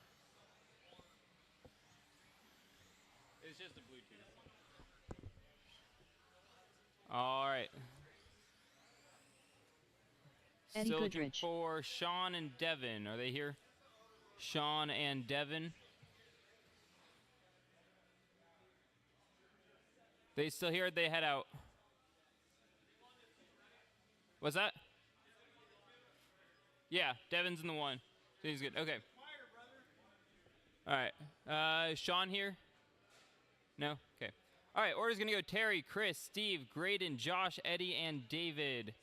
It's just a Bluetooth. All right. Eddie Still looking Goodrich. for Sean and Devin. Are they here? Sean and Devin. They still here? They head out. What's that? Yeah, Devin's in the one. He's good. Okay. All right. Sean here? No? Okay. All right, order's going to go Terry, Chris, Steve, Graydon, Josh, Eddie, and David.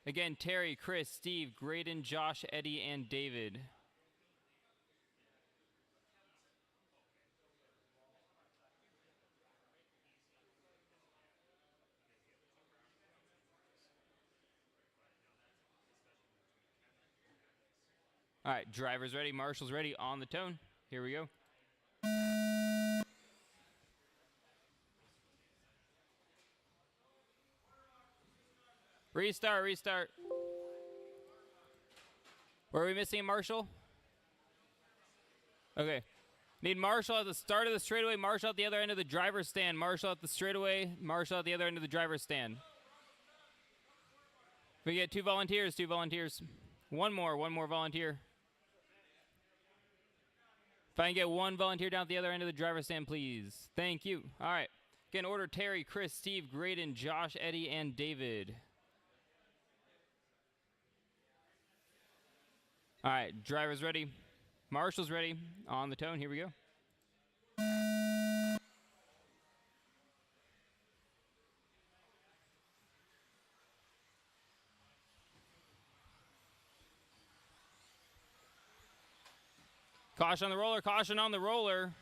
Again, Terry, Chris, Steve, Graydon, Josh, Eddie, and David. All right, driver's ready, marshal's ready, on the tone. Here we go. Restart, restart. Where are we missing Marshall? Okay. Need Marshall at the start of the straightaway, Marshall at the other end of the driver's stand. Marshall at the straightaway, Marshall at the other end of the driver's stand. We get two volunteers, two volunteers. One more volunteer. If I can get one volunteer down at the other end of the driver's stand, please. Thank you. All right. Again, order Terry, Chris, Steve, Graydon, Josh, Eddie, and David. All right, driver's ready. Marshall's ready. On the tone, here we go. Caution on the roller, caution on the roller.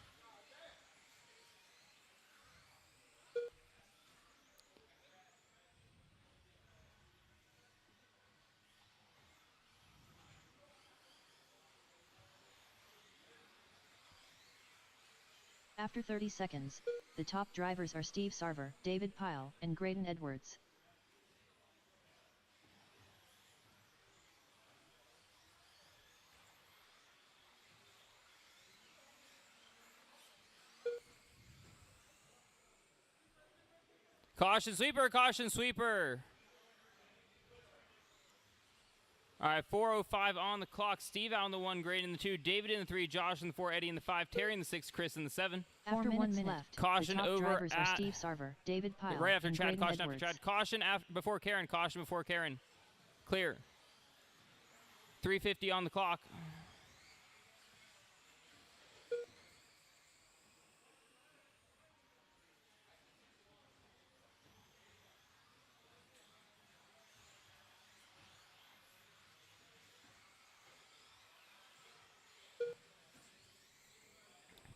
After 30 seconds, the top drivers are Steve Sarver, David Pyle, and Graydon Edwards. Caution sweeper, caution sweeper. All right, 4:05 on the clock. Steve out in the 1, Graydon in the 2, David in the 3, Josh in the 4, Eddie in the 5, Terry in the 6, Chris in the 7. After 1 minute left, Caution the top over drivers are at- Steve Sarver, David Pyle, Right after and Chad, Graydon caution Edwards. after Chad. Caution before Karen, caution before Karen. Clear. 3:50 on the clock.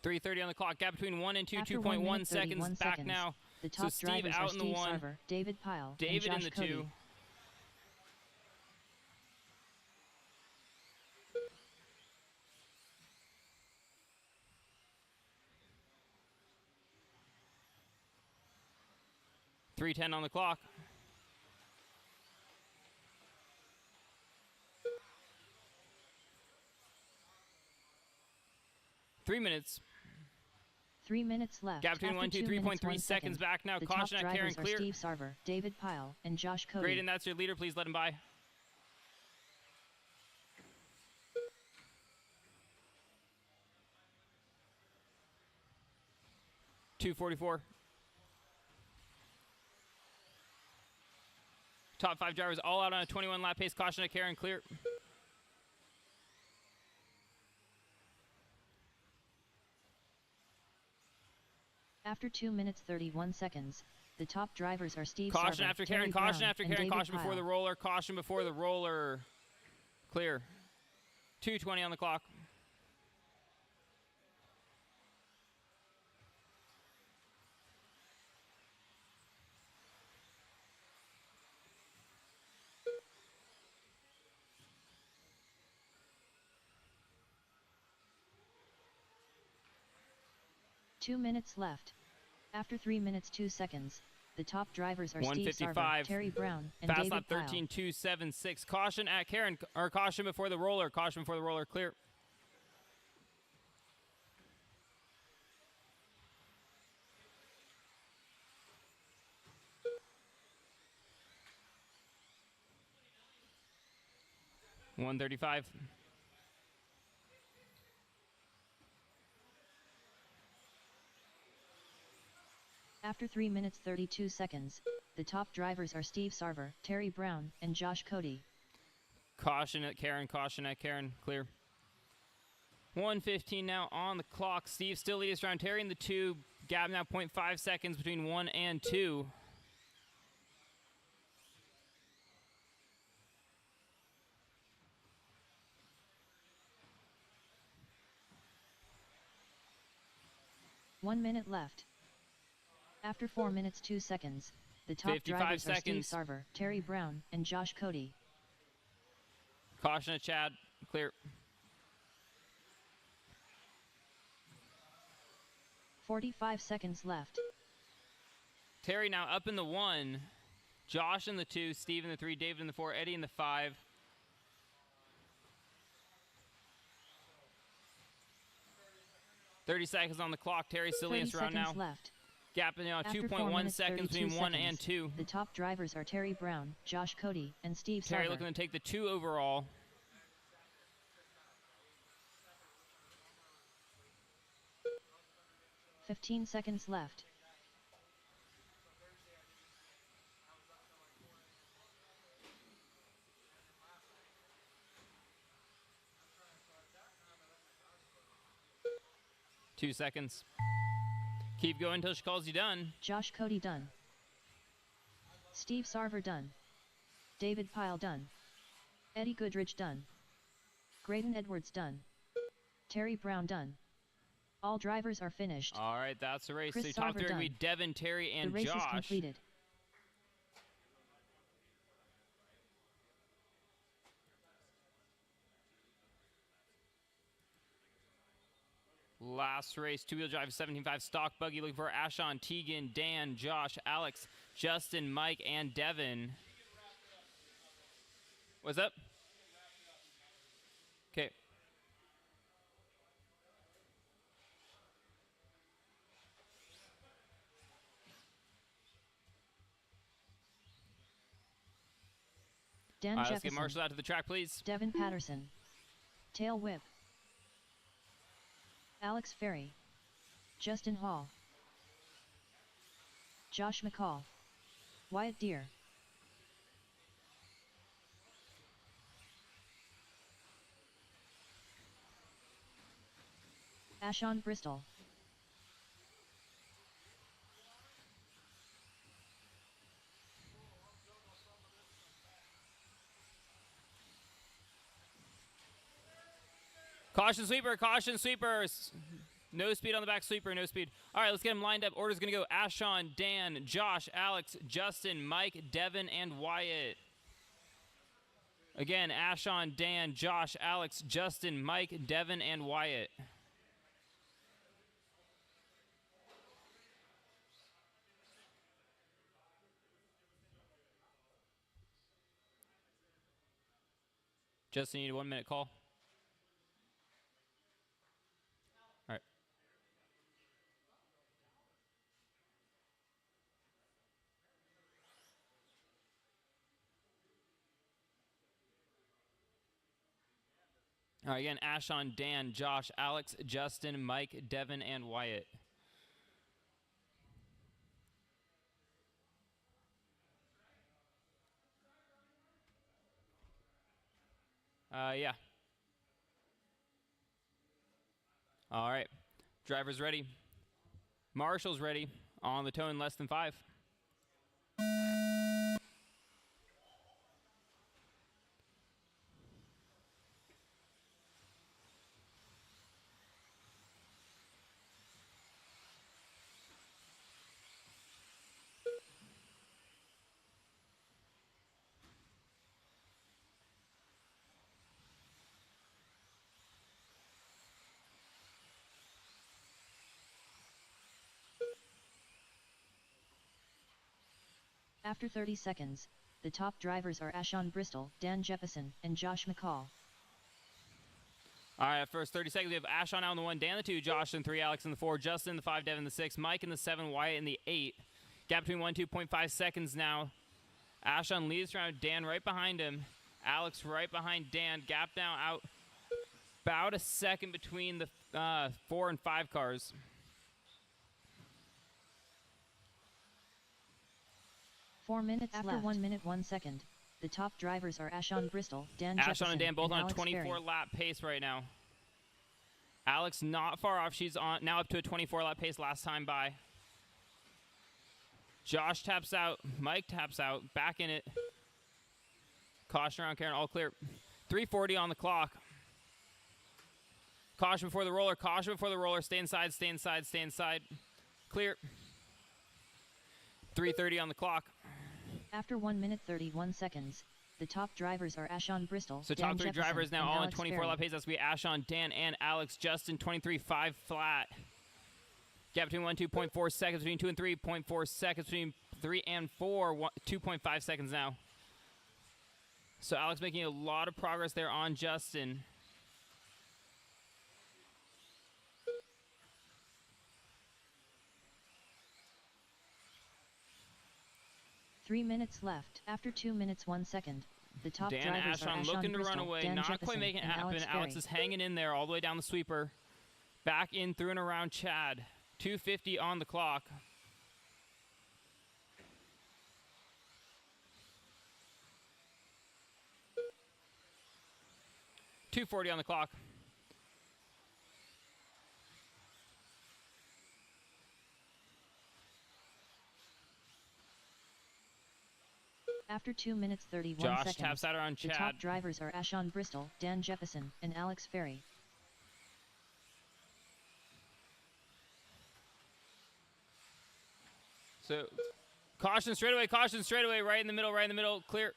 .30 on the clock. Gap between 1 and 2, After 2.1 1 minute, seconds. 31 Back seconds, now. The So top Steve drivers out are in the Steve 1, Sarver, David Pyle, David and in Josh the Cody. 2. .310 on the clock. Three minutes. 3 minutes left. Gap between After 1, 2, 2 minutes, 3.3 1 seconds. second, Back now. the Caution top at Karen. drivers are Clear. Steve Sarver, David Pyle, and Josh Cody. Graydon, that's your leader. Please let him by. .244. Top 5 drivers all out on a 21 lap pace. Caution at Karen. Clear. After 2 minutes 31 seconds, the top drivers are Steve Caution Sarver, after Terry Karen. Caution Brown, after and Karen. David Caution before Pyle. the roller. Caution before the roller. Clear. 2:20 on the clock. Two minutes left. After 3 minutes 2 seconds, the top drivers are Steve Sarver, 155. Terry Brown, and Fast David lap Pyle. 13.276. Caution at Karen, or caution before the roller. Caution before the roller. Clear. 135. After 3 minutes 32 seconds, the top drivers are Steve Sarver, Terry Brown, and Josh Cody. Caution at Karen, clear. 1:15 now on the clock. Steve still leads around Terry in the 2. Gap now 0.5 seconds between 1 and 2. One minute left. After 4 minutes 2 seconds, the top 55 drivers are seconds. Steve Sarver, Terry Brown, and Josh Cody. Caution at Chad, clear. 45 seconds left. Terry now up in the 1. Josh in the 2, Steve in the 3, David in the 4, Eddie in the 5. $30 seconds on the clock. Terry still 30 leads around seconds now. left. Gap now After 4 2.1 minutes, seconds 32 between 1 seconds, and 2. The top drivers are Terry Brown, Josh Cody, and Steve Terry Sarver. looking to take the 2 overall. $15 seconds left. Two seconds. Keep going until she calls you done. Josh Cody done. Steve Sarver done. David Pyle done. Eddie Goodrich done. Graydon Edwards done. Terry Brown done. All drivers are finished. All right, that's the race. Chris So top Sarver three will be done. Devin, Terry, and The race Josh. is completed. Last race, two-wheel drive 17.5 stock buggy. Looking for Ashon, Tegan, Dan, Josh, Alex, Justin, Mike, and Devin. What's up? Okay. Dan All right, let's Jefferson. get Marshall out to the track, please. Devin Patterson. Tail Whip. Alex Ferry. Justin Hall. Josh McCall. Wyatt Deere. Ashon Bristol. Caution sweepers. No speed on the back sweeper, no speed. All right, let's get them lined up. Order's going to go Ashon, Dan, Josh, Alex, Justin, Mike, Devin, and Wyatt. Again, Ashon, Dan, Josh, Alex, Justin, Mike, Devin, and Wyatt. Justin, you need a 1 minute call. All right. All right, again, Ashon, Dan, Josh, Alex, Justin, Mike, Devin, and Wyatt. Yeah. All right. Driver's ready. Marshall's ready. On the toe in less than 5. After 30 seconds, the top drivers are Ashon Bristol, Dan Jefferson, and Josh McCall. All right, first 30 seconds, we have Ashon out in the 1, Dan in the 2, Josh in the 3, Alex in the 4, Justin in the 5, Devin in the 6, Mike in the 7, Wyatt in the 8. Gap between 1 and 2.5 seconds now. Ashon leads around, Dan right behind him. Alex right behind Dan. Gap now out about a second between the 4 and 5 cars. After 1 minute 1 second, the top drivers are Ashon Bristol, Dan Ashon Jefferson, and Dan both on a Alex 24 Ferry. lap pace right now. Alex not far off. She's on now up to a 24 lap pace last time by. Josh taps out. Mike taps out. Back in it. Caution around Karen. All clear. 3:40 on the clock. Caution before the roller. Caution before the roller. Stay inside. Stay inside. Stay inside. Clear. 3:30 on the clock. After 1 minute 31 seconds, the top drivers are Ashon Bristol, So Dan top 3 Jefferson, drivers now and all in Alex 24 Ferry. lap pace. That's going to be Ashon, Dan, and Alex. Justin 23.5 flat. Gap between 1 and 2.4 seconds between 2 and 3. 0.4 seconds between 3 and 4. 2.5 seconds now. So Alex making a lot of progress there on Justin. Three minutes left. After 2 minutes 1 second, the top Dan drivers are Ashon Ashon looking to Bristol, run away. Dan Not Jefferson, quite making it and happen. Alex Is Ferry. hanging in there all the way down the sweeper. Back in through and around Chad. 2:50 on the clock. .240 on the clock. After 2 minutes 31 Josh seconds, taps out around the Chad. top drivers are Ashon Bristol, Dan Jefferson, and Alex Ferry. So, caution straight away, right in the middle, clear.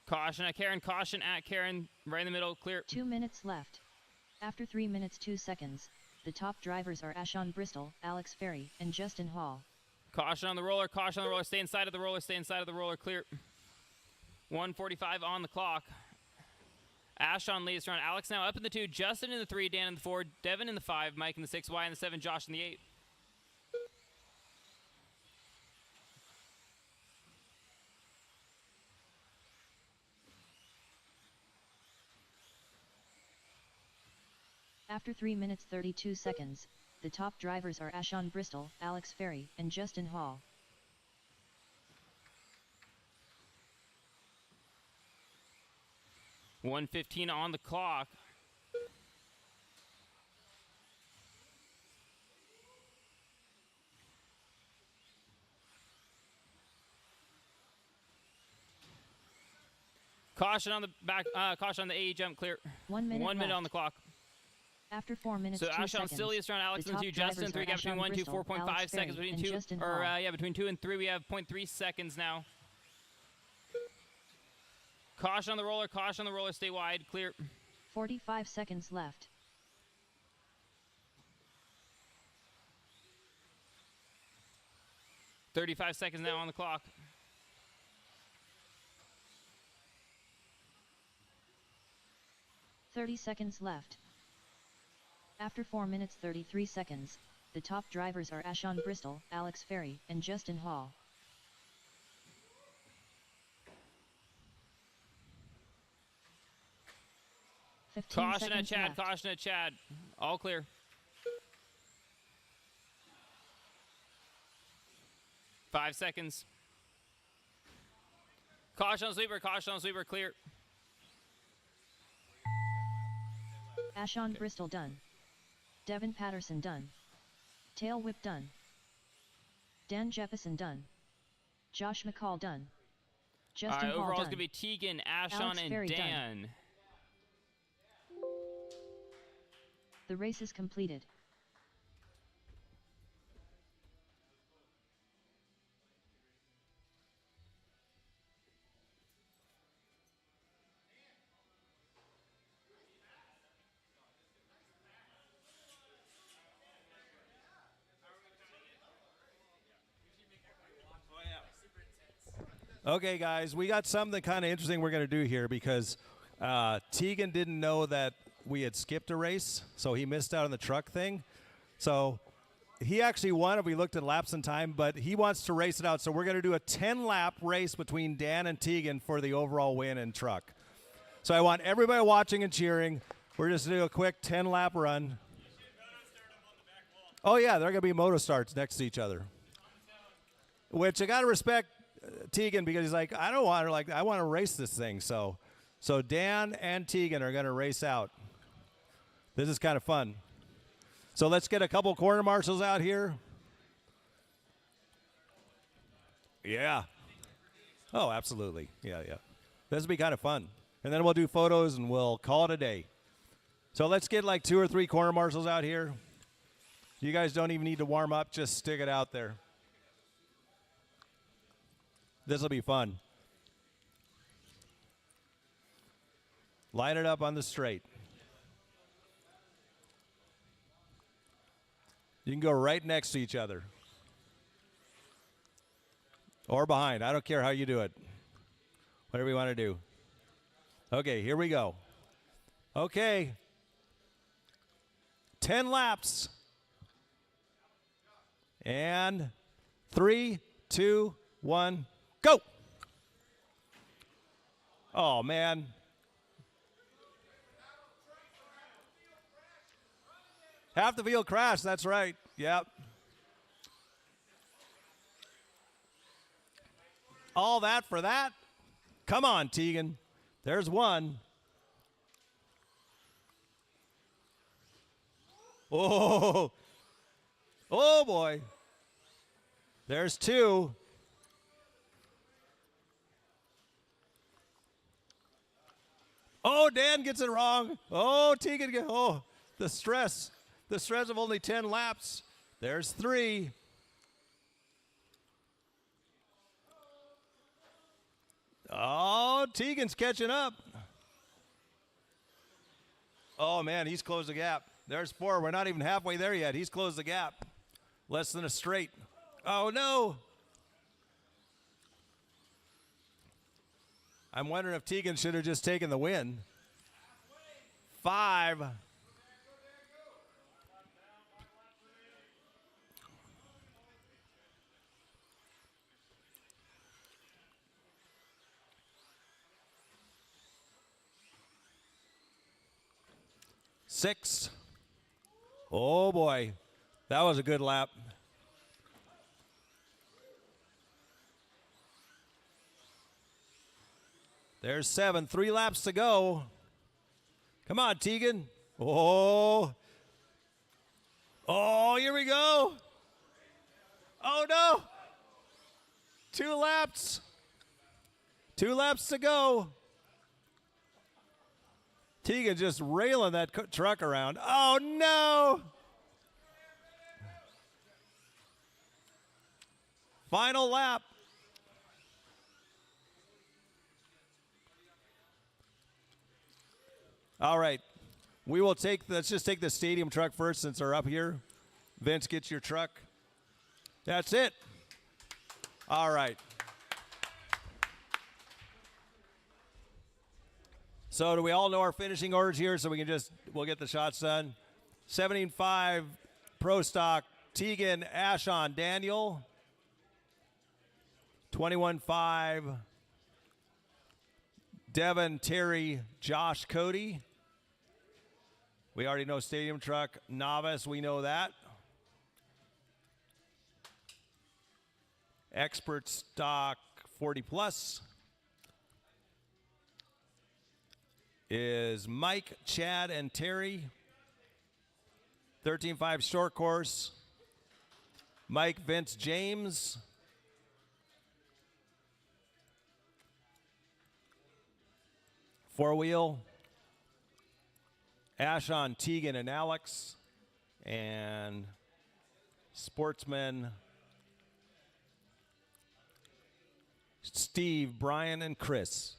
Caution at Karen, right in the middle, clear. 2 minutes left. After 3 minutes 2 seconds, the top drivers are Ashon Bristol, Alex Ferry, and Justin Hall. Caution on the roller, stay inside of the roller, clear. 1:45 on the clock. Ashon leads around. Alex now up in the 2, Justin in the 3, Dan in the 4, Devin in the 5, Mike in the 6, Y in the 7, Josh in the 8. After 3 minutes 32 seconds, the top drivers are Ashon Bristol, Alex Ferry, and Justin Hall. .115 on the clock. Caution on the back. Caution on the A jump, clear. 1 minute 1 minute left. on the clock. After 4 minutes So 2 Ashon seconds, still leads around Alex the in the top 2, Justin drivers 3, are gap between Ashon 1 and 2, Bristol, 4.5 Alex seconds Ferry, between and 2, Justin or Hall. between 2 and 3 we have 0.3 seconds now. Caution on the roller, stay wide, clear. 45 seconds left. .35 seconds now on the clock. .30 seconds left. After 4 minutes 33 seconds, the top drivers are Ashon Bristol, Alex Ferry, and Justin Hall. Caution at Chad, left. caution at Chad. All clear. 5 seconds. Caution on sweeper, clear. Ashon Bristol done. Devin Patterson done. Tail whip done. Dan Jefferson done. Josh McCall done. Justin Hall overall done. it's going to be Tegan, Ashon, Alex and Ferry done. Dan. The race is completed. Okay, guys, we got something kind of interesting we're going to do here because Tegan didn't know that we had skipped a race, so he missed out on the truck thing. So he actually won if we looked at laps in time, but he wants to race it out. So we're going to do a 10-lap race between Dan and Tegan for the overall win in truck. So I want everybody watching and cheering. We're just going to do a quick 10-lap run. Oh, yeah, they're going to be moto starts next to each other. Which I got to respect Tegan because he's like, I don't want to, like, I want to race this thing. So Dan and Tegan are going to race out. This is kind of fun. So let's get a couple corner marshals out here. Yeah. Oh, absolutely. Yeah. This will be kind of fun. And then we'll do photos and we'll call it a day. So let's get like 2 or 3 corner marshals out here. You guys don't even need to warm up. Just stick it out there. This will be fun. Line it up on the straight. You can go right next to each other. Or behind. I don't care how you do it. Whatever you want to do. Okay, here we go. Okay. 10 laps. And 3, 2, 1, go. Oh, man. Half the field crashed, that's right. Yep. All that for that? Come on, Tegan. There's one. Oh. Oh, boy. There's 2. Oh, Dan gets it wrong. Oh, Tegan gets, oh, the stress. The stress of only 10 laps. There's 3. Oh, Tegan's catching up. Oh, man, he's closed the gap. There's 4. We're not even halfway there yet. He's closed the gap. Less than a straight. Oh, no. I'm wondering if Tegan should have just taken the win. 5. Six. Oh, boy. That was a good lap. There's 7. 3 laps to go. Come on, Tegan. Oh. Oh, here we go. Oh, no. 2 laps. 2 laps to go. Tegan just railing that truck around. Oh, no. Final lap. All right. We will let's just take the stadium truck first since they're up here. Vince, get your truck. That's it. All right. So do we all know our finishing orders here so we'll get the shots done? 17.5 Pro Stock, Tegan Ashon Daniel. 21.5 Devin Terry Josh Cody. We already know stadium truck. Novice, we know that. Expert stock 40 plus. Is Mike, Chad, and Terry. 13.5 short course. Mike, Vince, James. Four-wheel. Ashon, Tegan, and Alex. And sportsmen, Steve, Brian, and Chris.